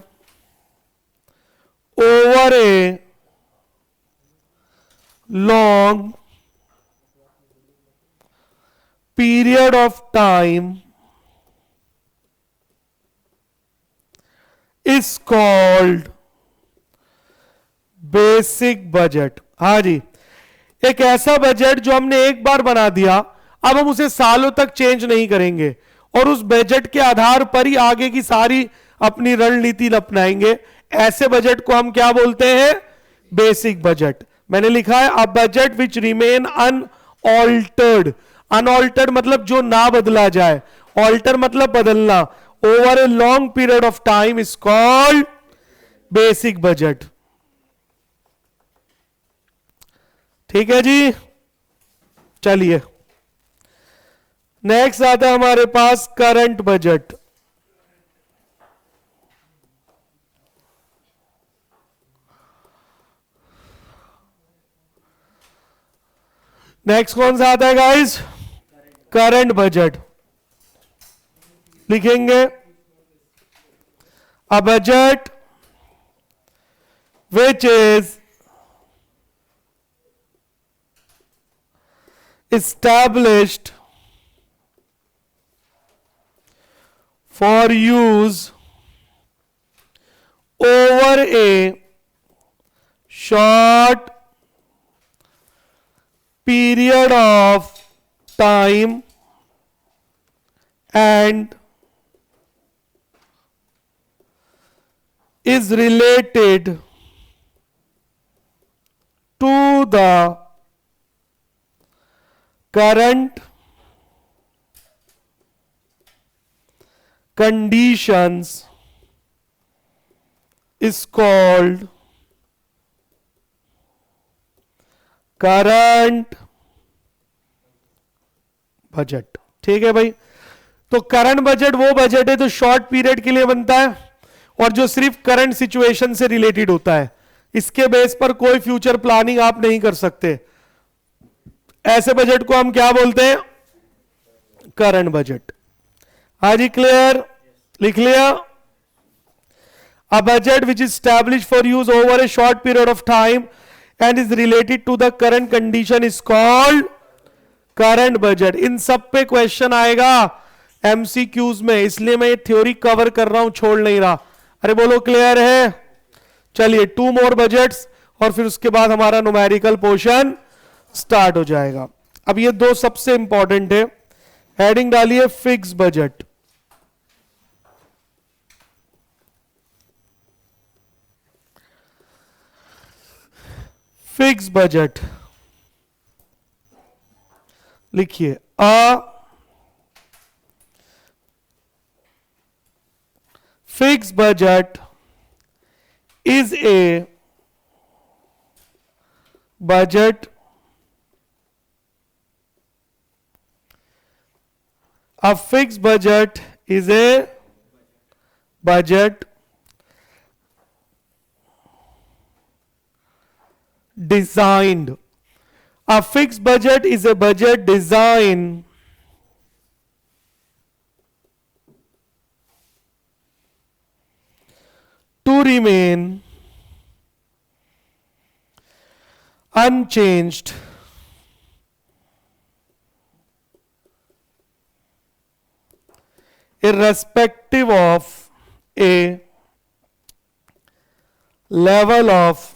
over a long period of time is called basic budget। हाँ जी, एक ऐसा बजट जो हमने एक बार बना दिया, अब हम उसे सालों तक चेंज नहीं करेंगे और उस बजट के आधार पर ही आगे की सारी अपनी रणनीति अपनाएंगे। ऐसे बजट को हम क्या बोलते हैं? Basic budget. मैंने लिखा है अ budget which remain unaltered. Unaltered मतलब जो ना बदला जाए, ऑल्टर मतलब बदलना। Over a long period of time is called basic budget. ठीक है जी, चलिए नेक्स्ट आता है हमारे पास करंट बजट। नेक्स्ट कौन सा आता है गाइस? Current budget. लिखेंगे, a budget which is established for use over a short period of time and is related to the current conditions is called current budget. ठीक है भाई, तो करंट बजट वो बजट है जो शॉर्ट पीरियड के लिए बनता है और जो सिर्फ करंट सिचुएशन से रिलेटेड होता है। इसके बेस पर कोई फ्यूचर प्लानिंग आप नहीं कर सकते। ऐसे बजट को हम क्या बोलते हैं? Current budget. हाँ जी, क्लियर, लिख लिया। A budget which is establish for use over a short period of time and is related to the current condition is called current budget. इन सब पे क्वेश्चन आएगा एमसीक्यूज में, इसलिए मैं ये थ्योरी कवर कर रहा हूं, छोड़ नहीं रहा। अरे बोलो क्लियर है? चलिए 2 मोर बजट्स और फिर उसके बाद हमारा न्यूमेरिकल पोर्शन स्टार्ट हो जाएगा। अब ये 2 सबसे इंपॉर्टेंट है। हेडिंग डालिए फिक्स बजट। फिक्स बजट लिखिए, a fix budget is a budget. A fixed budget is a budget designed. A fixed budget is a budget designed to remain unchanged irrespective of a level of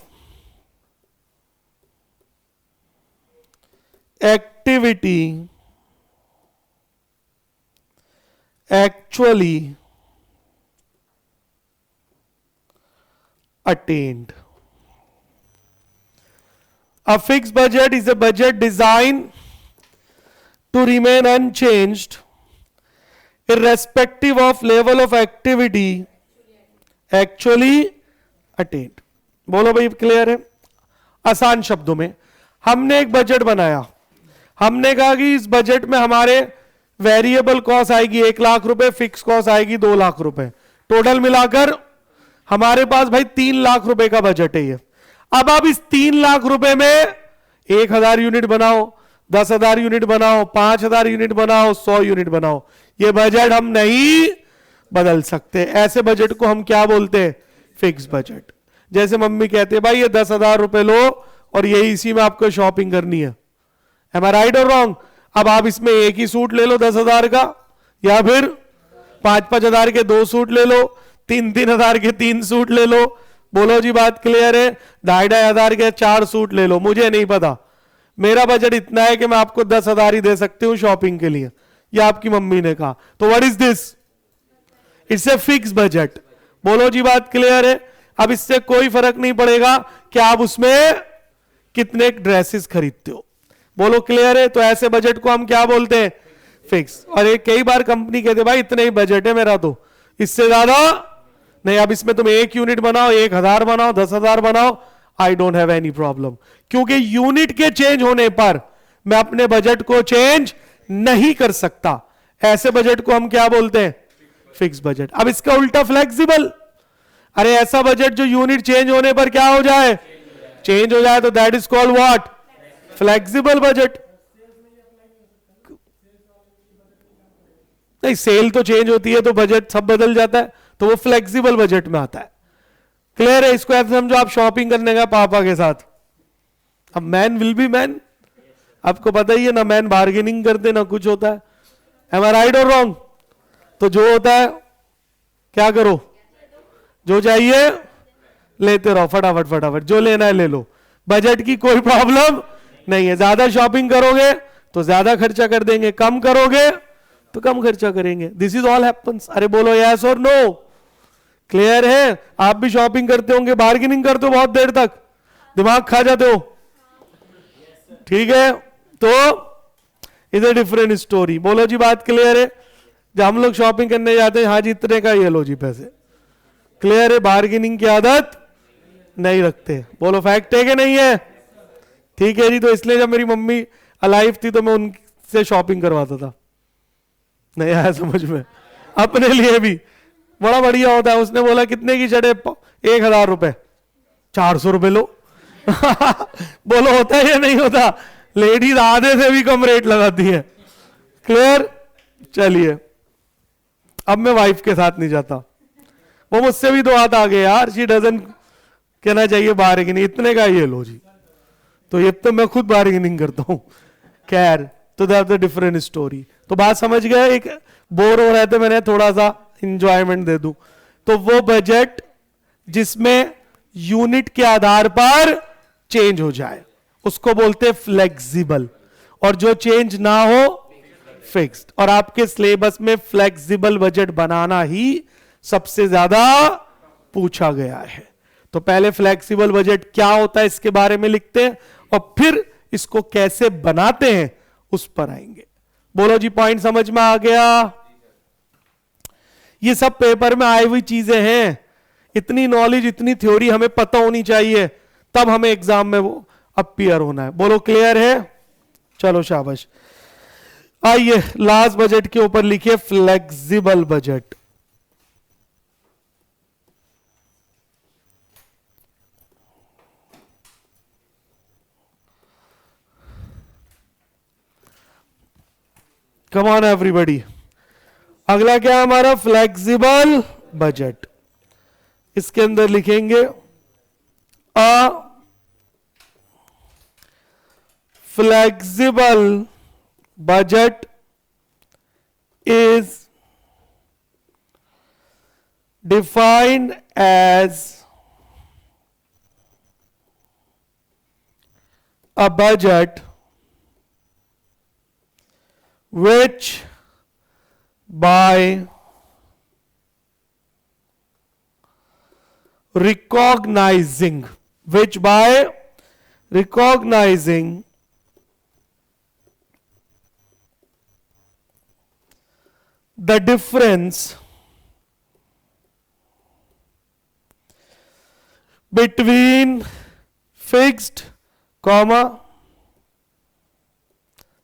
activity actually attained. A fixed budget is a budget designed to remain unchanged irrespective of level of activity actually attained. बोलो भाई clear है? आसान शब्दों में हमने एक budget बनाया, हमने कहा कि इस बजट में हमारे वेरिएबल कॉस्ट आएगी 1 लाख रुपए, फिक्स कॉस्ट आएगी 2 लाख रुपए, टोटल मिलाकर हमारे पास भाई 3 लाख रुपए का बजट है ये। अब आप इस 3 लाख रुपए में 1000 यूनिट बनाओ, 10,000 यूनिट बनाओ, 5,000 यूनिट बनाओ, 100 यूनिट बनाओ, ये बजट हम नहीं बदल सकते। ऐसे बजट को हम क्या बोलते हैं? Fix budget. जैसे मम्मी कहते हैं भाई ये 10,000 रुपए लो और यही इसी में आपको शॉपिंग करनी है। Am I right or wrong? अब आप इसमें एक ही सूट ले लो 10,000 का, या फिर 5,000 के 2 सूट ले लो, 3,000 के 3 सूट ले लो। बोलो जी बात क्लियर है? 2,500 के 4 सूट ले लो, मुझे नहीं पता, मेरा बजट इतना है कि मैं आपको 10,000 ही दे सकती हूं शॉपिंग के लिए, या आपकी मम्मी ने कहा। तो what is this? It's a fix budget. बोलो जी बात क्लियर है? अब इससे कोई फर्क नहीं पड़ेगा कि आप उसमें कितने ड्रेसेस खरीदते हो। बोलो क्लियर है? तो ऐसे बजट को हम क्या बोलते हैं? फिक्स। और एक कई बार कंपनी कहते भाई इतने ही बजट है मेरा, तो इससे ज्यादा नहीं। अब इसमें तुम 1 यूनिट बनाओ, 1,000 बनाओ, 10,000 बनाओ, I don't have any problem, क्योंकि यूनिट के चेंज होने पर मैं अपने बजट को चेंज नहीं कर सकता। ऐसे बजट को हम क्या बोलते हैं? Fix budget. अब इसका उल्टा फ्लेक्सिबल, अरे ऐसा बजट जो यूनिट चेंज होने पर क्या हो जाए? चेंज हो जाए, तो that is called what? Flexible budget. नहीं, सेल तो चेंज होती है तो बजट सब बदल जाता है, तो वो फ्लेक्सिबल बजट में आता है। क्लियर है? इसको ऐसे समझो आप शॉपिंग करने का पापा के साथ, अब मैन विल बी मैन, आपको पता ही है ना, मैन बार्गेनिंग करते ना कुछ होता है। एम आई राइट और रॉन्ग? तो जो होता है क्या करो, जो चाहिए लेते रहो, फटाफट फटाफट जो लेना है ले लो, बजट की कोई प्रॉब्लम नहीं है। ज्यादा शॉपिंग करोगे तो ज्यादा खर्चा कर देंगे, कम करोगे तो कम खर्चा करेंगे। This is all happens. अरे बोलो यस और नो? क्लियर है? आप भी शॉपिंग करते होंगे, बार्गेनिंग करते हो बहुत देर तक, दिमाग खा जाते हो, ठीक है? तो इज ए डिफरेंट स्टोरी। बोलो जी बात क्लियर है? जब हम लोग शॉपिंग करने जाते हैं, हाँ जी इतने का ये लो जी पैसे, क्लियर है? बार्गेनिंग की आदत नहीं रखते। बोलो फैक्ट है कि नहीं है? ठीक है जी। तो इसलिए जब मेरी मम्मी अलाइव थी तो मैं उनसे शॉपिंग करवाता था। नहीं आया समझ में? अपने लिए भी बड़ा बढ़िया होता है। उसने बोला कितने की शर्ट है? 1,000 रुपए, 400 रुपए लो। बोलो होता है या नहीं होता? लेडीज आधे से भी कम रेट लगाती है। क्लियर? चलिए, अब मैं वाइफ के साथ नहीं जाता, वो मुझसे भी 2 हाथ आगे यार, शी डजंट कहना चाहिए बार्गेनिंग, इतने का ये लो जी, तो ये तो मैं खुद बार्गेनिंग करता हूं। खैर, तो दैट्स द डिफरेंट स्टोरी। तो बात समझ गए? एक बोर हो रहे थे, मैंने थोड़ा सा इंजॉयमेंट दे दूं। तो वो बजट जिसमें यूनिट के आधार पर चेंज हो जाए उसको बोलते फ्लेक्सिबल, और जो चेंज ना हो फिक्स्ड। और आपके सिलेबस में फ्लेक्सिबल बजट बनाना ही सबसे ज्यादा पूछा गया है। तो पहले फ्लेक्सिबल बजट क्या होता है इसके बारे में लिखते हैं, और फिर इसको कैसे बनाते हैं उस पर आएंगे। बोलो जी पॉइंट समझ में आ गया? ये सब पेपर में आई हुई चीजें हैं, इतनी नॉलेज, इतनी थ्योरी हमें पता होनी चाहिए, तब हमें एग्जाम में वो अपीयर होना है। बोलो क्लियर है? चलो शाबाश। आइए लास्ट बजट के ऊपर लिखिए flexible budget. Come on everybody. अगला क्या है हमारा? Flexible budget. इसके अंदर लिखेंगे अ flexible budget is defined as a budget which by recognizing the difference between fixed comma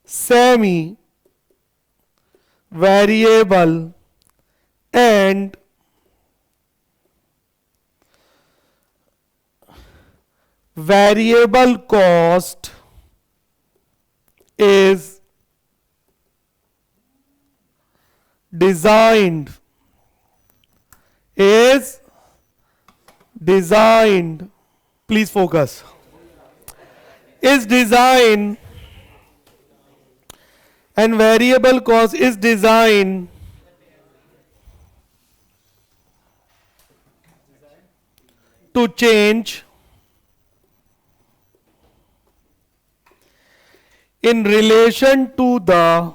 semi variable and variable cost is designed please focus, is designed and variable cost is designed to change in relation to the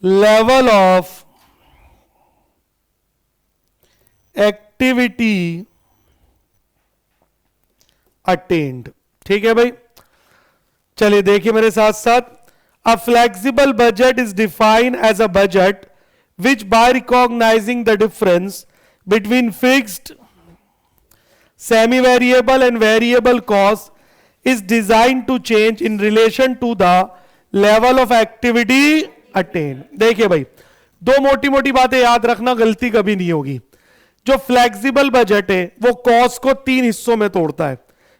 level of activity attained। ठीक है भाई, चलिए देखिए मेरे साथ साथ। A flexible budget is defined as a budget which by recognizing the difference between fixed, semi-variable and variable costs is designed to change in relation to the level of activity attained। देखिए भाई, दो मोटी मोटी बातें याद रखना, गलती कभी नहीं होगी। जो फ्लेक्सिबल बजट है वो कॉस्ट को तीन हिस्सों में तोड़ता है,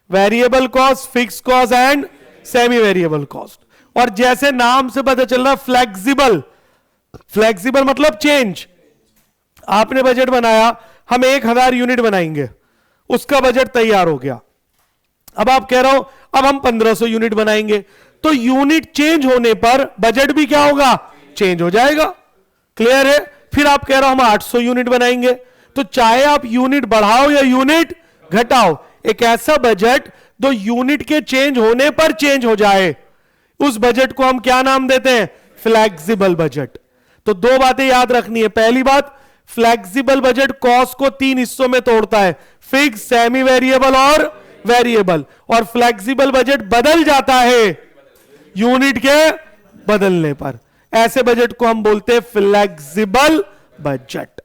variable cost, fix cost and semi variable cost. और जैसे नाम से पता चल रहा फ्लेक्सिबल, फ्लेक्सिबल मतलब चेंज। आपने बजट बनाया, हम 1000 यूनिट बनाएंगे, उसका बजट तैयार हो गया। अब आप कह रहे हो अब हम 1500 यूनिट बनाएंगे, तो यूनिट चेंज होने पर बजट भी क्या होगा? चेंज हो जाएगा। क्लियर है? फिर आप कह रहे हो हम 800 यूनिट बनाएंगे, तो चाहे आप यूनिट बढ़ाओ या यूनिट घटाओ, एक ऐसा बजट जो यूनिट के चेंज होने पर चेंज हो जाए, उस बजट को हम क्या नाम देते हैं? Flexible budget. तो दो बातें याद रखनी है। पहली बात, फ्लेक्सिबल बजट कॉस्ट को तीन हिस्सों में तोड़ता है, फिक्स, सेमी वेरिएबल और वेरिएबल। और फ्लेक्सिबल बजट बदल जाता है यूनिट के बदलने पर। ऐसे बजट को हम बोलते हैं फ्लेक्सिबल बजट।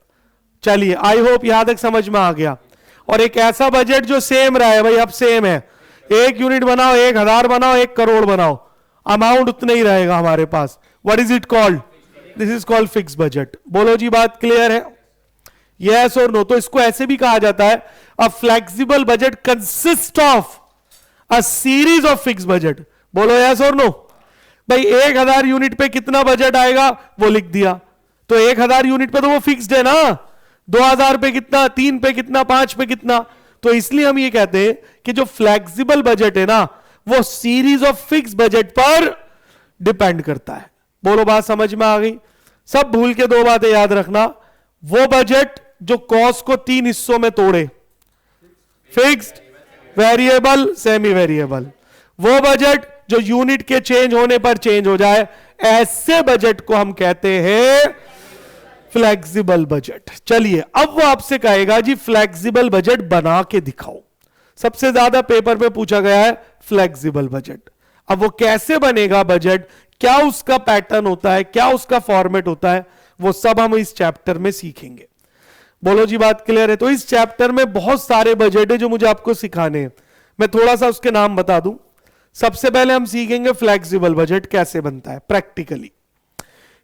चलिए, आई होप यहां तक समझ में आ गया। और एक ऐसा बजट जो सेम रहा है भाई, अब सेम है, 1 यूनिट बनाओ, 1000 बनाओ, 1 करोड़ बनाओ, अमाउंट उतना ही रहेगा हमारे पास। What is it called? This is called fix budget. बोलो जी, बात क्लियर है? यस और नो? तो इसको ऐसे भी कहा जाता है, अ flexible budget consist of a series of fix budget. बोलो यस और नो? भाई 1000 यूनिट पे कितना बजट आएगा वो लिख दिया, तो 1000 यूनिट पे तो वो फिक्स्ड है ना। 2000 पे कितना, 3 पे कितना, 5 पे कितना। तो इसलिए हम ये कहते हैं कि जो फ्लेक्सिबल बजट है ना, वो सीरीज ऑफ फिक्स बजट पर डिपेंड करता है। बोलो, बात समझ में आ गई? सब भूल के दो बातें याद रखना, वो बजट जो कॉस्ट को तीन हिस्सों में तोड़े, फिक्स्ड, वेरिएबल, सेमी वेरिएबल। वो बजट जो यूनिट के चेंज होने पर चेंज हो जाए, ऐसे बजट को हम कहते हैं फ्लेक्सिबल बजट। चलिए, अब वो आपसे कहेगा जी फ्लेक्सिबल बजट बना के दिखाओ। सबसे ज्यादा पेपर में पूछा गया है फ्लेक्सिबल बजट। अब वो कैसे बनेगा बजट, क्या उसका पैटर्न होता है, क्या उसका फॉर्मेट होता है, वो सब हम इस चैप्टर में सीखेंगे। बोलो जी, बात क्लियर है? तो इस चैप्टर में बहुत सारे बजट है जो मुझे आपको सिखाने हैं। मैं थोड़ा सा उसके नाम बता दूं। सबसे पहले हम सीखेंगे फ्लेक्सिबल बजट कैसे बनता है प्रैक्टिकली,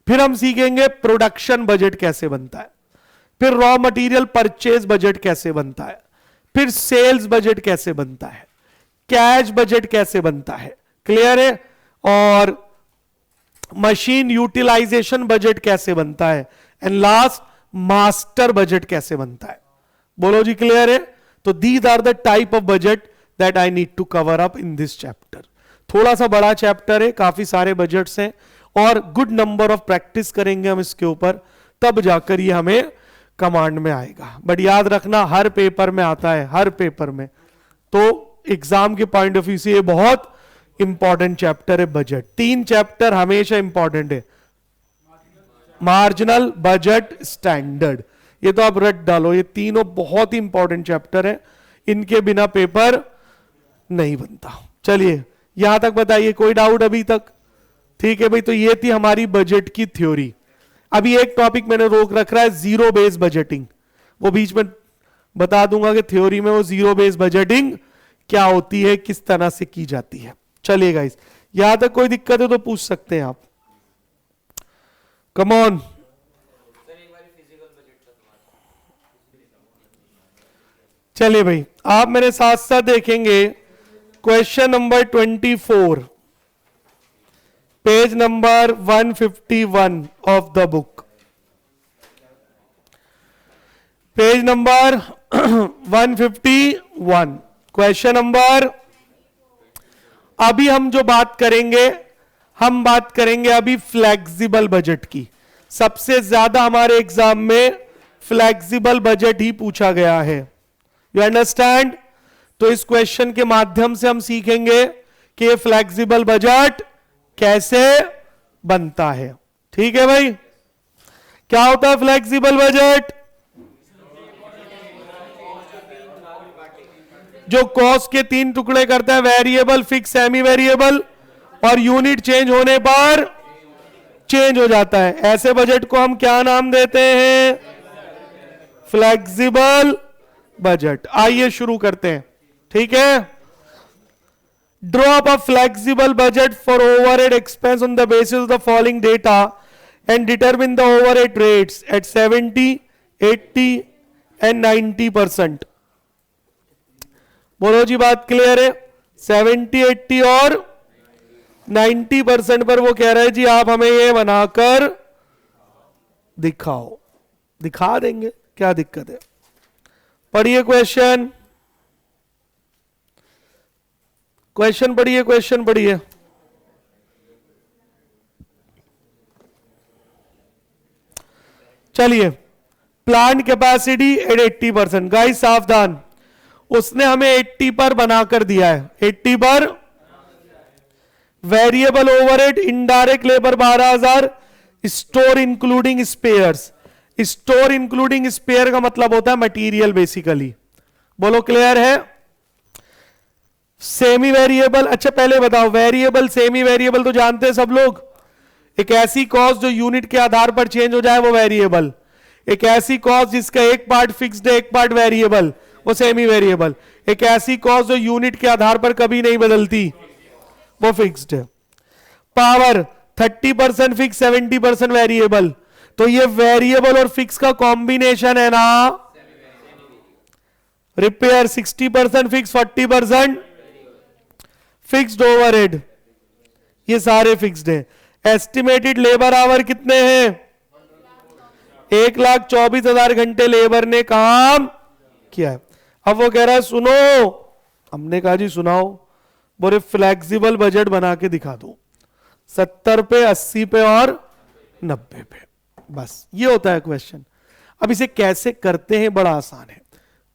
फिर हम सीखेंगे प्रोडक्शन बजट कैसे बनता है, फिर रॉ मटेरियल परचेज बजट कैसे बनता है, फिर सेल्स बजट कैसे बनता है, कैश बजट कैसे बनता है, क्लियर है, और मशीन यूटिलाइजेशन बजट कैसे बनता है, एंड लास्ट मास्टर बजट कैसे बनता है। बोलो जी, क्लियर है? तो these are the type of budget that I need to cover up in this chapter. थोड़ा सा बड़ा चैप्टर है, काफी सारे बजट्स हैं और गुड नंबर ऑफ प्रैक्टिस करेंगे हम इसके ऊपर, तब जाकर ये हमें कमांड में आएगा। बट याद रखना, हर पेपर में आता है, हर पेपर में, तो एग्जाम के पॉइंट ऑफ व्यू से ये बहुत इंपॉर्टेंट चैप्टर है बजट। 3 चैप्टर हमेशा इंपॉर्टेंट है, मार्जिनल, बजट, स्टैंडर्ड, ये तो आप रट डालो, ये तीनों बहुत ही इंपॉर्टेंट चैप्टर है, इनके बिना पेपर नहीं बनता। चलिए यहां तक बताइए, कोई डाउट अभी तक? ठीक है भाई, तो ये थी हमारी बजट की थ्योरी। अभी एक टॉपिक मैंने रोक रखा है, जीरो बेस बजटिंग, वो बीच में बता दूंगा कि थ्योरी में वो जीरो बेस बजटिंग क्या होती है, किस तरह से की जाती है। चलिए गाइस, यहां तक कोई दिक्कत है तो पूछ सकते हैं आप, कम ऑन। चलिए भाई, आप मेरे साथ साथ देखेंगे question number 24, page number 151 of the book, page number 151, question number. अभी हम जो बात करेंगे, हम बात करेंगे अभी फ्लेक्सिबल बजट की। सबसे ज्यादा हमारे एग्जाम में फ्लेक्सिबल बजट ही पूछा गया है, यू अंडरस्टैंड? तो इस क्वेश्चन के माध्यम से हम सीखेंगे कि ये फ्लेक्सिबल बजट कैसे बनता है। ठीक है भाई, क्या होता है फ्लेक्सिबल बजट? जो कॉस्ट के 3 टुकड़े करता है, वेरिएबल, फिक्स, सेमी वेरिएबल, और यूनिट चेंज होने पर चेंज हो जाता है। ऐसे बजट को हम क्या नाम देते हैं? Flexible budget. आइए शुरू करते हैं, ठीक है? Draw up a flexible budget for overhead expense on the basis of the following data and determine the overhead rates eight 70, 80 and 90%। बोलो जी, बात क्लियर है? 70, 80 और 90% पर वो कह रहे हैं जी आप हमें ये बनाकर दिखाओ। दिखा देंगे, क्या दिक्कत है? पढ़िए क्वेश्चन, क्वेश्चन पढ़िए, क्वेश्चन पढ़िए। चलिए, प्लांट कैपेसिटी एट 80%। गाइस सावधान, उसने हमें 80 पर बनाकर दिया है, 80 पर। Variable overhead, indirect labour 12,000, store including spares. Store including spare का मतलब होता है मटेरियल बेसिकली। बोलो क्लियर है? सेमी वेरिएबल, अच्छा पहले बताओ, वेरिएबल सेमी वेरिएबल तो जानते हैं सब लोग। एक ऐसी कॉस्ट जो यूनिट के आधार पर चेंज हो जाए वो वेरिएबल, एक ऐसी कॉस्ट जिसका एक पार्ट फिक्स्ड है एक पार्ट वेरिएबल वो सेमी वेरिएबल, एक ऐसी कॉस्ट जो यूनिट के आधार पर कभी नहीं बदलती वो फिक्स्ड है। पावर 30% फिक्स, 70% वेरिएबल, तो ये वेरिएबल और फिक्स का कॉम्बिनेशन है ना। रिपेयर 60% फिक्स, 40% फिक्स्ड ओवरहेड, ये सारे फिक्स्ड हैं। एस्टिमेटेड लेबर आवर कितने हैं? 1,24,000 घंटे लेबर ने काम किया है। अब वो कह रहा है सुनो, हमने कहा जी सुनाओ। बोले फ्लेक्सिबल बजट बना के दिखा दो, 70 पे, 80 पे और 90 पे। बस ये होता है क्वेश्चन। अब इसे कैसे करते हैं? बड़ा आसान है,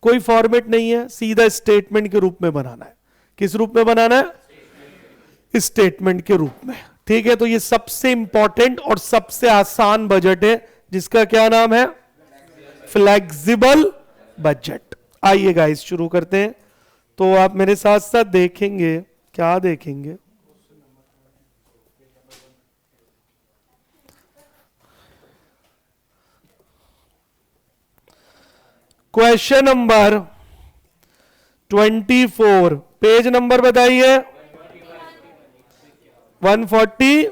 कोई फॉर्मेट नहीं है, सीधा स्टेटमेंट के रूप में बनाना है। किस रूप में बनाना है? स्टेटमेंट के रूप में। ठीक है, तो ये सबसे इंपॉर्टेंट और सबसे आसान बजट है जिसका क्या नाम है? Flexible budget. आइए गाइस शुरू करते हैं। तो आप मेरे साथ साथ देखेंगे, क्या देखेंगे? क्वेश्चन नंबर 24, पेज नंबर बताइए। 140,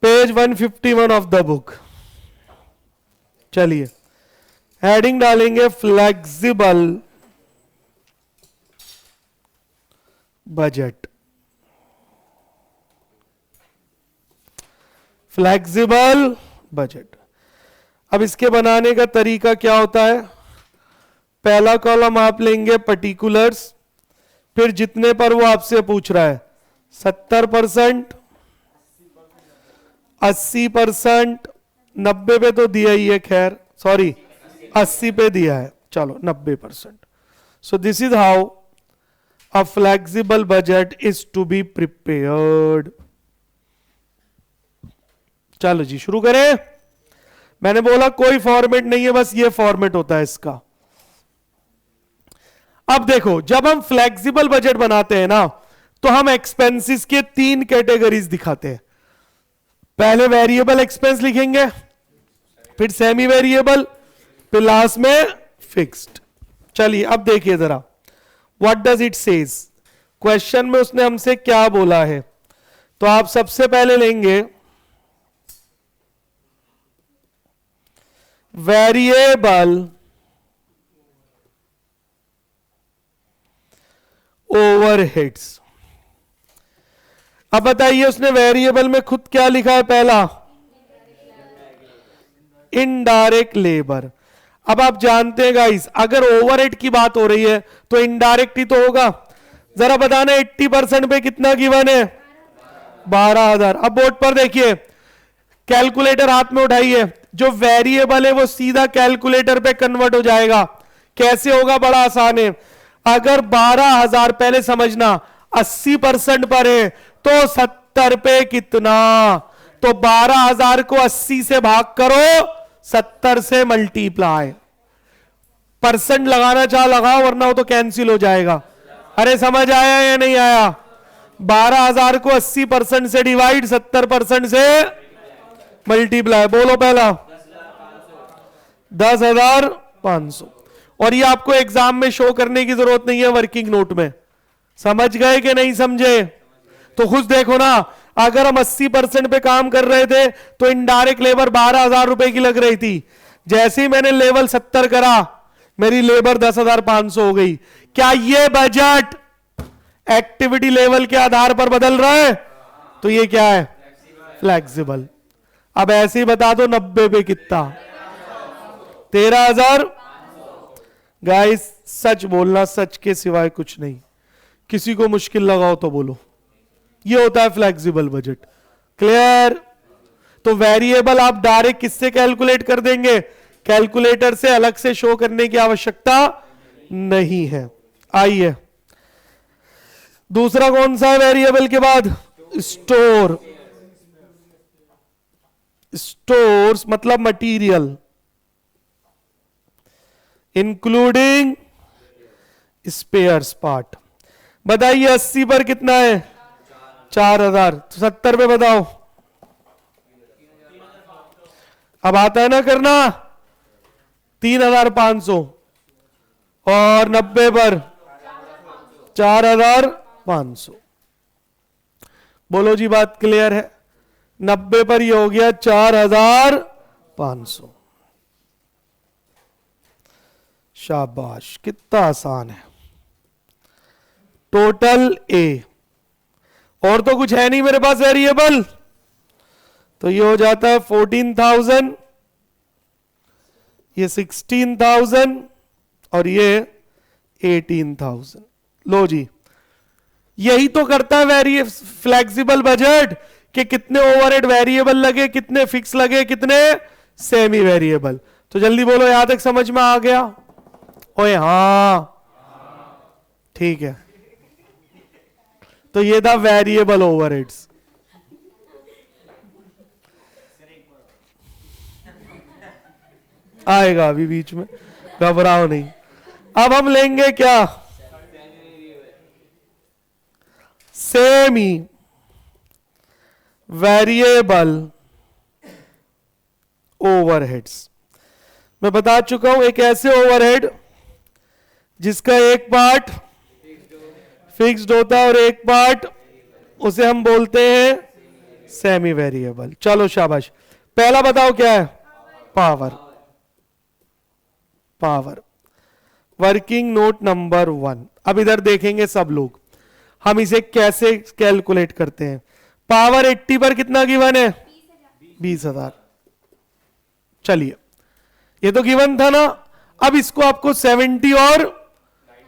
पेज 151 ऑफ द बुक। चलिए हेडिंग डालेंगे फ्लेक्सिबल बजट। Flexible budget. अब इसके बनाने का तरीका क्या होता है? पहला कॉलम आप लेंगे पर्टिकुलर्स, फिर जितने पर वो आपसे पूछ रहा है 70%, 80%, 90 पे तो दिया ही है, खैर सॉरी 80 पे दिया है, चलो 90%। So this is how a flexible budget is to be prepared. चलो जी शुरू करें। मैंने बोला कोई फॉर्मेट नहीं है, बस ये फॉर्मेट होता है इसका। अब देखो, जब हम फ्लेक्सिबल बजट बनाते हैं ना, तो हम एक्सपेंसेस के 3 कैटेगरीज दिखाते हैं। पहले वेरिएबल एक्सपेंस लिखेंगे, फिर सेमी वेरिएबल, फिर लास्ट में फिक्स्ड। चलिए अब देखिए जरा, what does it says. Question में उसने हमसे क्या बोला है। तो आप सबसे पहले लेंगे वेरिएबल ओवरहेड्स। अब बताइए उसने वेरिएबल में खुद क्या लिखा है? पहला इनडायरेक्ट लेबर। अब आप जानते हैं गाइस, अगर ओवरहेड की बात हो रही है तो इनडायरेक्ट ही तो होगा। जरा बताना 80% पे कितना गिवन है? 12,000। अब बोर्ड पर देखिए, कैलकुलेटर हाथ में उठाइए। जो वेरिएबल है वो सीधा कैलकुलेटर पे कन्वर्ट हो जाएगा। कैसे होगा? बड़ा आसान है। अगर 12,000, पहले समझना, 80% पर है तो 70 पे कितना? तो 12,000 को 80 से भाग करो, 70 से मल्टीप्लाई। परसेंट लगाना चाह लगाओ, वरना वो तो कैंसिल हो जाएगा। अरे समझ आया या नहीं आया? 12,000 को 80% से डिवाइड, 70% से मल्टीप्लाई। बोलो पहला 10,500। और ये आपको एग्जाम में शो करने की जरूरत नहीं है, वर्किंग नोट में। समझ गए कि नहीं समझे? तो खुद देखो ना, अगर हम 80% पे काम कर रहे थे तो इनडायरेक्ट लेबर 12,000 रुपए की लग रही थी। जैसे ही मैंने लेवल 70 करा, मेरी लेबर 10,500 हो गई। क्या ये बजट एक्टिविटी लेवल के आधार पर बदल रहा है? तो ये क्या है? फ्लेक्सिबल। अब ऐसे ही बता दो 90 पे कितना? 13,000। गाइस सच बोलना, सच के सिवाय कुछ नहीं। किसी को मुश्किल लगाओ तो बोलो। ये होता है फ्लेक्सिबल बजट। क्लियर? तो वेरिएबल आप डायरेक्ट किससे कैलकुलेट कर देंगे? कैलकुलेटर से अलग से शो करने की आवश्यकता नहीं है। आइए दूसरा कौन सा है वेरिएबल के बाद? स्टोर। स्टोर्स मतलब मटीरियल, इंक्लूडिंग स्पेयर्स पार्ट। बताइए 80 पर कितना है? 4,000। तो 70 पे बताओ। अब आता है ना करना? 3,500। और 90 पर 4,500। बोलो जी, बात क्लियर है? 90 पर ये हो गया 4,500। शाबाश, कितना आसान है। टोटल ए, और तो कुछ है नहीं मेरे पास वेरिएबल, तो ये हो जाता है 14,000, ये 16,000 और ये 18,000। लो जी, यही तो करता है फ्लेक्सिबल बजट, कि कितने ओवरहेड वेरिएबल लगे, कितने फिक्स लगे, कितने सेमी वेरिएबल। तो जल्दी बोलो, यहां तक समझ में आ गया? ओए हाँ, ठीक है। तो ये था वेरिएबल ओवरहेड्स। आएगा अभी बीच में, घबराओ नहीं। अब हम लेंगे क्या? Semi variable overheads. मैं बता चुका हूं एक ऐसे ओवरहेड जिसका एक पार्ट फिक्स्ड होता है और एक पार्ट उसे हम बोलते हैं सेमी वेरिएबल। चलो शाबाश, पहला बताओ क्या है? Power. Power working note number 1। अब इधर देखेंगे सब लोग हम इसे कैसे कैलकुलेट करते हैं। पावर 80 पर कितना गिवन है? 20,000। चलिए, ये तो गिवन था ना। अब इसको आपको 70 और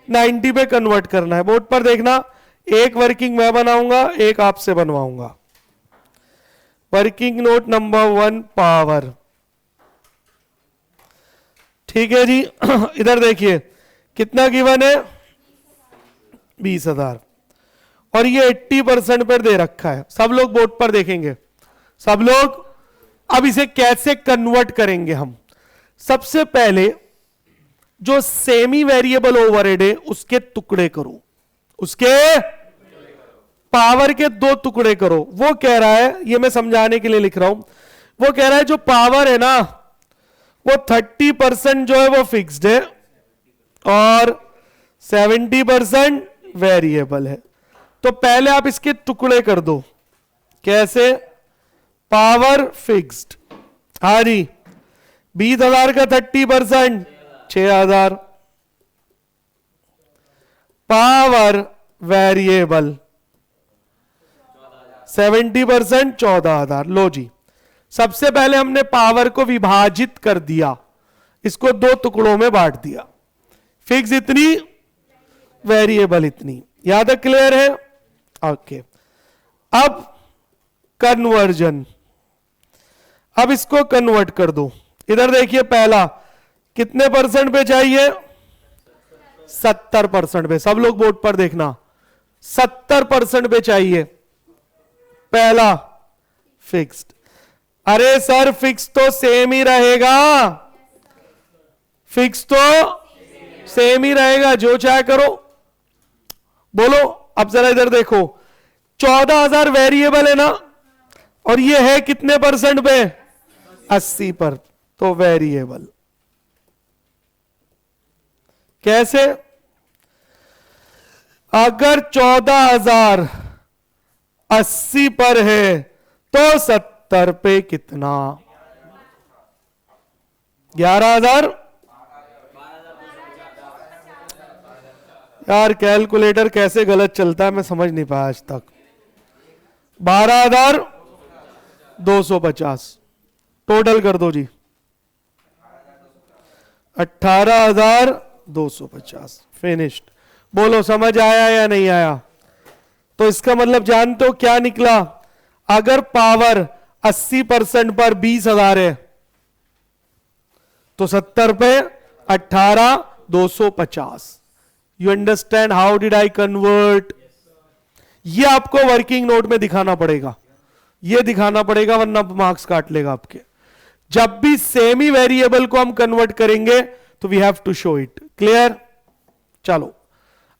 90 पे कन्वर्ट करना है। बोर्ड पर देखना, एक वर्किंग मैं बनाऊंगा, एक आपसे बनवाऊंगा। Working note number 1 power. ठीक है जी। इधर देखिए कितना गिवन है? 20,000 और ये 80% पर दे रखा है। सब लोग बोर्ड पर देखेंगे, सब लोग। अब इसे कैसे कन्वर्ट करेंगे हम? सबसे पहले जो सेमी वेरिएबल ओवरहेड है उसके टुकड़े करो, उसके पावर के 2 टुकड़े करो। वो कह रहा है, ये मैं समझाने के लिए लिख रहा हूं, वो कह रहा है जो पावर है ना वो 30% जो है वो फिक्स्ड है और 70% वेरिएबल है। तो पहले आप इसके टुकड़े कर दो। कैसे? पावर फिक्स्ड, हाँ जी, 20,000 का 30% 6,000। Power variable 70% 14,000। लो जी, सबसे पहले हमने पावर को विभाजित कर दिया, इसको 2 टुकड़ों में बांट दिया। फिक्स इतनी, वेरिएबल इतनी। यहां तक क्लियर है? ओके। अब कन्वर्जन, अब इसको कन्वर्ट कर दो। इधर देखिए, पहला कितने परसेंट पे चाहिए? 70% पे। सब लोग बोर्ड पर देखना, 70% पे चाहिए। पहला फिक्स्ड। अरे सर फिक्स तो सेम ही रहेगा, फिक्स तो सेम ही रहेगा, जो चाहे करो। बोलो। अब जरा इधर देखो, 14,000 वेरिएबल है ना, और ये है कितने परसेंट पे? 80 पर, तो वेरिएबल। कैसे? अगर 14,000 80 पर है तो 70 पे कितना? 11,000। यार कैलकुलेटर कैसे गलत चलता है मैं समझ नहीं पाया आज तक। 12,250 टोटल कर दो जी, 18,250 फिनिश्ड। बोलो समझ आया या नहीं आया? तो इसका मतलब जानते हो क्या निकला? अगर पावर 80% पर 20,000 है तो 70 पे 18,250। You understand how did I convert? ये आपको वर्किंग नोट में दिखाना पड़ेगा, ये दिखाना पड़ेगा, वरना मार्क्स काट लेगा आपके। जब भी सेमी वेरिएबल को हम कन्वर्ट करेंगे तो we have to show it. Clear? चलो,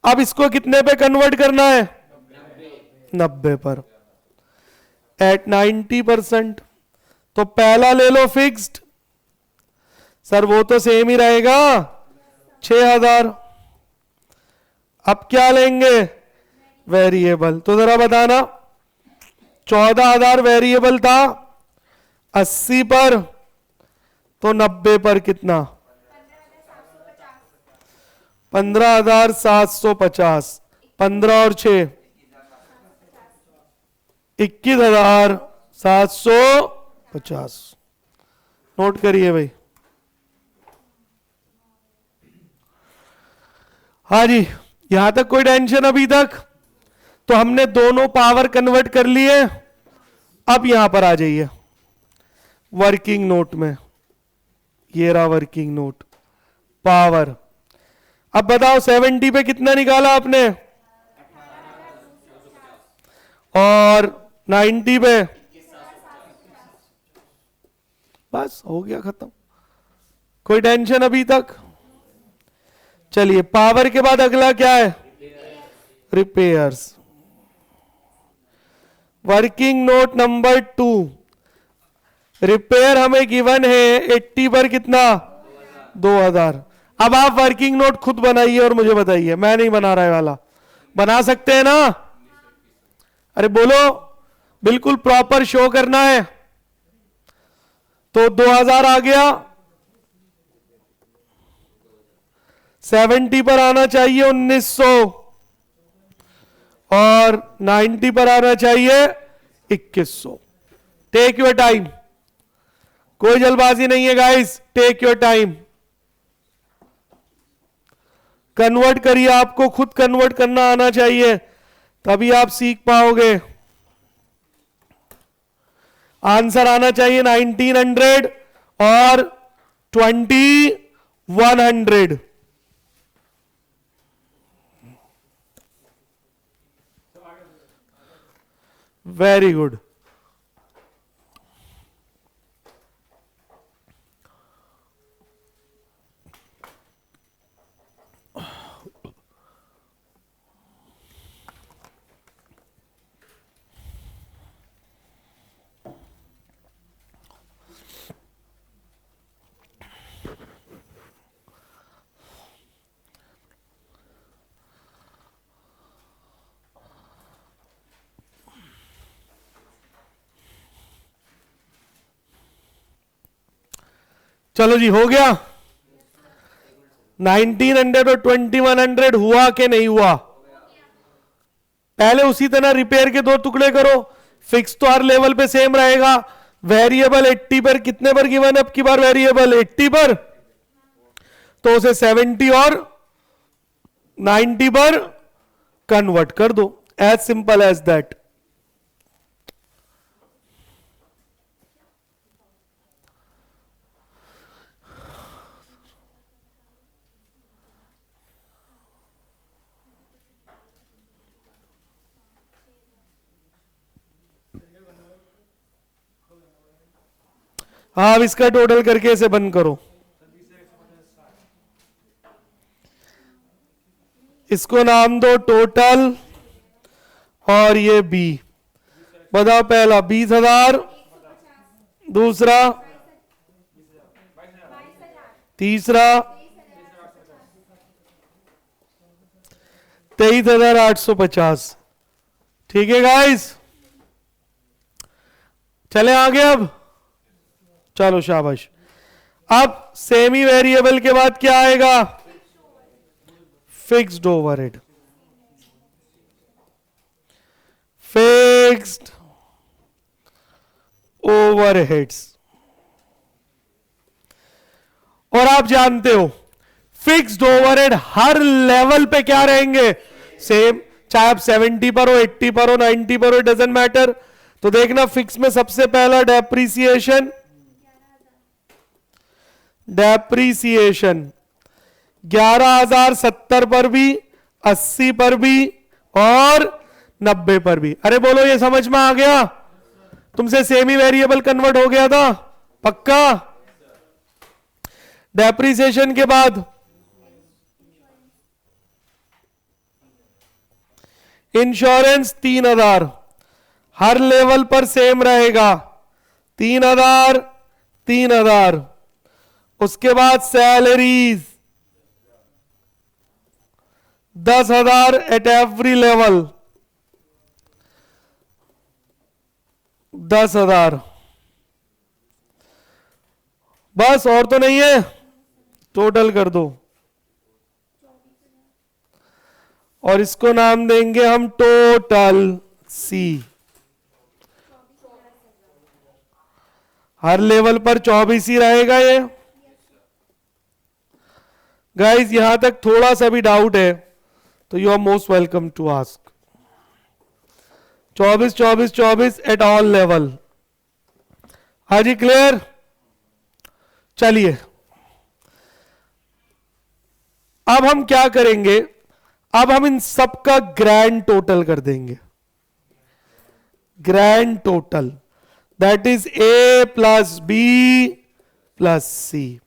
अब इसको कितने पे कन्वर्ट करना है? 90 पर एट 90%। तो पहला ले लो फिक्स्ड। सर वो तो सेम ही रहेगा, 6,000। अब क्या लेंगे? वेरिएबल। तो जरा बताना, 14,000 वेरिएबल था 80 पर, तो 90 पर कितना? 15,750। 15 और 6 21,750। नोट करिए भाई। हाँ जी, यहां तक कोई टेंशन अभी तक? तो हमने दोनों पावर कन्वर्ट कर लिए। अब यहां पर आ जाइए वर्किंग नोट में, ये रहा वर्किंग नोट पावर। अब बताओ 70 पे कितना निकाला आपने? और 90 पे? बस हो गया खत्म। कोई टेंशन अभी तक? चलिए, पावर के बाद अगला क्या है? Repairs. Working note number 2, repair हमें गिवन है 80 पर कितना 2000। अब आप वर्किंग नोट खुद बनाइए और मुझे बताइए, मैं नहीं बना रहा है वाला, बना सकते हैं ना? अरे बोलो, बिल्कुल प्रॉपर शो करना है। तो 2000 आ गया, 70 पर आना चाहिए 1900 और 90 पर आना चाहिए 2100। टेक योर टाइम, कोई जल्दबाजी नहीं है guys, take your time. Convert करिए, आपको खुद कन्वर्ट करना आना चाहिए, तभी आप सीख पाओगे। आंसर आना चाहिए 1900 और 2100। Very good. चलो जी, हो गया। 1900 और 2100 हुआ कि नहीं हुआ? पहले उसी तरह रिपेयर के 2 टुकड़े करो। फिक्स तो हर लेवल पे सेम रहेगा। वेरिएबल 80 पर कितने पर गिवन है? अब की बार वेरिएबल 80 पर, तो उसे 70 और 90 पर कन्वर्ट कर दो। As simple as that. हाँ, अब इसका टोटल करके इसे बंद करो। इसको नाम दो टोटल और ये बी। बताओ, पहला 20,000, दूसरा, तीसरा 23,850। ठीक है गाइस, चले आगे। अब चलो शाबाश। अब सेमी वेरिएबल के बाद क्या आएगा? Fixed overhead. Fixed overheads. और आप जानते हो फिक्स्ड ओवरहेड हर लेवल पे क्या रहेंगे? सेम। चाहे आप 70 पर हो, 80 पर हो, 90 पर हो, डजंट मैटर। तो देखना, फिक्स में सबसे पहला डेप्रीसिएशन। डेप्रीसिएशन 11,070 पर भी, 80 पर भी और 90 पर भी। अरे बोलो, ये समझ में आ गया? तुमसे सेमी वेरिएबल कन्वर्ट हो गया था? पक्का? डेप्रीसिएशन के बाद इंश्योरेंस 3,000 हर लेवल पर सेम रहेगा। 3,000 3,000। उसके बाद सैलरीज 10,000 एट एवरी लेवल। 10,000 बस, और तो नहीं है। टोटल कर दो और इसको नाम देंगे हम टोटल सी। हर लेवल पर 24 ही रहेगा ये। गाइस, यहां तक थोड़ा सा भी डाउट है तो you are most welcome to ask. 24 24 24 at all level. हाँ जी, क्लियर? चलिए, अब हम क्या करेंगे? अब हम इन सब का ग्रैंड टोटल कर देंगे। Grand total that is A plus B plus C.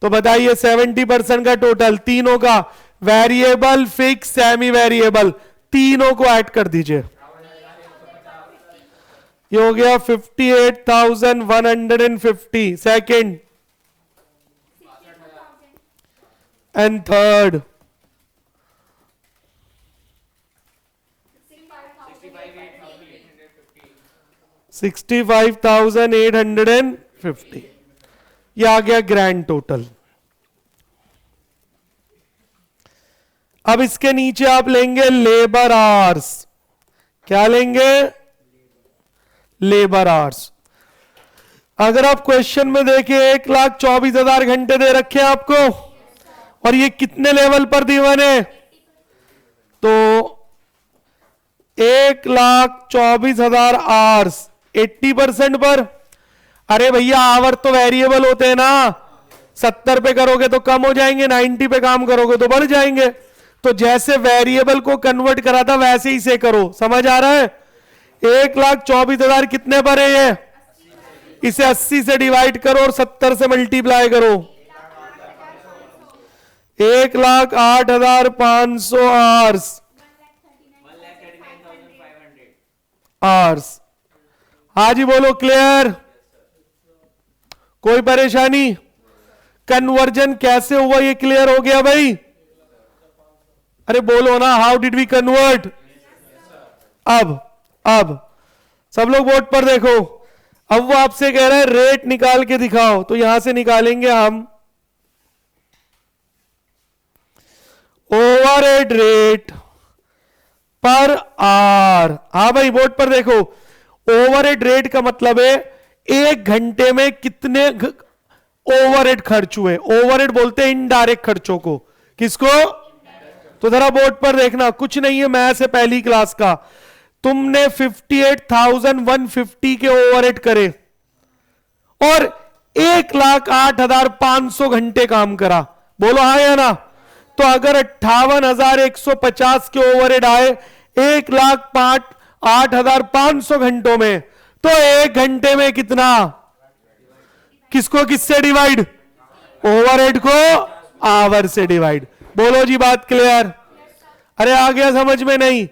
तो बताइए, 70% का टोटल तीनों का, वेरिएबल, फिक्स, सेमी वेरिएबल, तीनों को ऐड कर दीजिए। ये हो गया 58,150 सेकेंड एंड थर्ड 65,850 ये आ गया ग्रैंड टोटल। अब इसके नीचे आप लेंगे लेबर आवर्स। क्या लेंगे? Labour hours. अगर आप क्वेश्चन में देखिए 1,24,000 घंटे दे रखे हैं आपको, और ये कितने लेवल पर दिए बने? तो 1,24,000 आवर्स 80% पर। अरे भैया आवर तो वेरिएबल होते हैं ना, 70 पे करोगे तो कम हो जाएंगे, 90 पे काम करोगे तो बढ़ जाएंगे। तो जैसे वेरिएबल को कन्वर्ट करा था वैसे ही से करो। समझ आ रहा है? 1,24,000 कितने पर है ये? इसे 80 से डिवाइड करो और 70 से मल्टीप्लाई करो। 1,08,500 आवर्स। हाँ जी बोलो, क्लियर? कोई परेशानी? कन्वर्जन कैसे हुआ ये क्लियर हो गया भाई? अरे बोलो ना, हाउ डिड वी कन्वर्ट? अब सब लोग बोर्ड पर देखो। अब वो आपसे कह रहा है रेट निकाल के दिखाओ, तो यहां से निकालेंगे हम ओवरहेड रेट पर आवर। हाँ भाई बोर्ड पर देखो, ओवरहेड रेट का मतलब है एक घंटे में कितने ओवरहेड खर्च हुए। ओवरहेड बोलते हैं इनडायरेक्ट खर्चों को। किसको? तो जरा बोर्ड पर देखना, कुछ नहीं है मैथ्स है पहली क्लास का। तुमने 58,150 के ओवरहेड करे और 1,08,500 घंटे काम करा। बोलो हाँ या ना? तो अगर 58,150 के ओवरहेड आए 1,08,500 घंटों में, तो एक घंटे में कितना? किसको किससे डिवाइड? ओवरहेड को आवर से डिवाइड। बोलो जी, बात क्लियर? अरे आ गया समझ में? नहीं?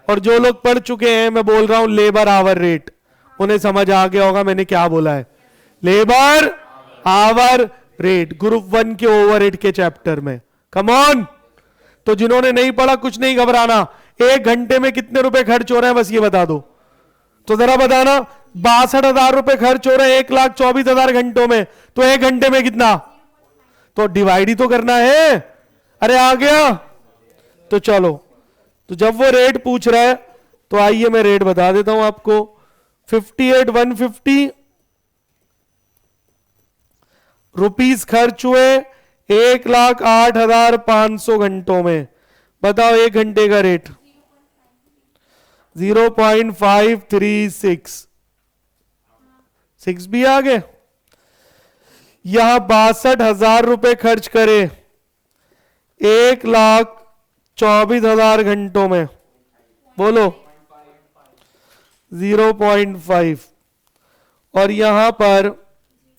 और जो लोग पढ़ चुके हैं, मैं बोल रहा हूं लेबर आवर रेट, उन्हें समझ आ गया होगा मैंने क्या बोला है। लेबर आवर रेट ग्रुप 1 के ओवरहेड के चैप्टर में। Come on. तो जिन्होंने नहीं पढ़ा कुछ नहीं घबराना, एक घंटे में कितने रुपए खर्च हो रहे हैं बस ये बता दो। तो जरा बताना, 62,000 रुपए खर्च हो रहे हैं 1,24,000 घंटों में, तो एक घंटे में कितना? तो डिवाइड ही तो करना है। अरे आ गया? तो चलो, तो जब वो रेट पूछ रहा है तो आइए मैं रेट बता देता हूं आपको। 58,150 रुपीस खर्च हुए 1,08,500 घंटों में। बताओ एक घंटे का रेट? 0.536। 6 भी आ गए। यहां 62,000 रुपए खर्च करे 1,24,000 घंटों में। बोलो 0.5। और यहां पर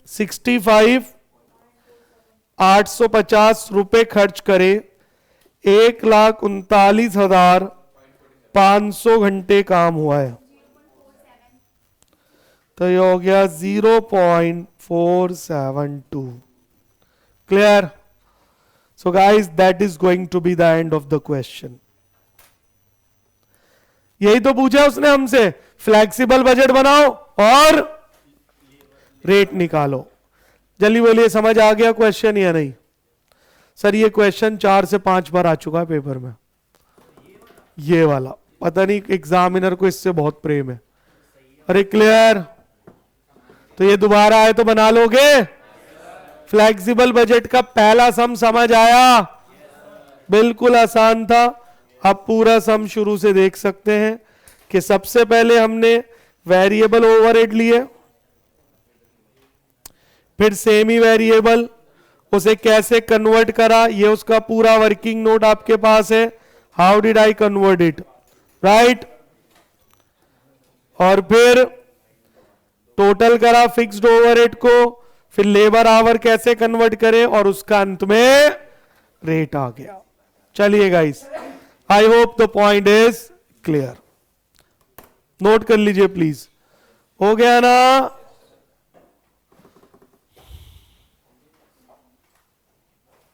65,850 रुपए खर्च करे 1,39,500 घंटे काम हुआ है। तो ये हो गया 0.472। Clear? So guys, that is going to be the end of the question. यही तो पूछा उसने हमसे, फ्लेक्सिबल बजट बनाओ और रेट निकालो। जल्दी बोलिए, समझ आ गया क्वेश्चन या नहीं? सर ये क्वेश्चन 4 से 5 बार आ चुका है पेपर में, ये वाला। पता नहीं एग्जामिनर को इससे बहुत प्रेम है। अरे क्लियर? तो ये दोबारा आए तो बना लोगे? फ्लेक्सिबल बजट का पहला सम समझ आया? बिल्कुल आसान था। आप पूरा सम शुरू से देख सकते हैं कि सबसे पहले हमने वेरिएबल ओवरहेड लिए, फिर सेमी वेरिएबल, उसे कैसे कन्वर्ट करा, ये उसका पूरा वर्किंग नोट आपके पास है। How did I convert it, right? और फिर टोटल करा फिक्स्ड ओवरहेड को, फिर लेबर आवर कैसे कन्वर्ट करें, और उसका अंत में रेट आ गया। चलिए guys, I hope the point is clear. Note कर लीजिए प्लीज। हो गया ना?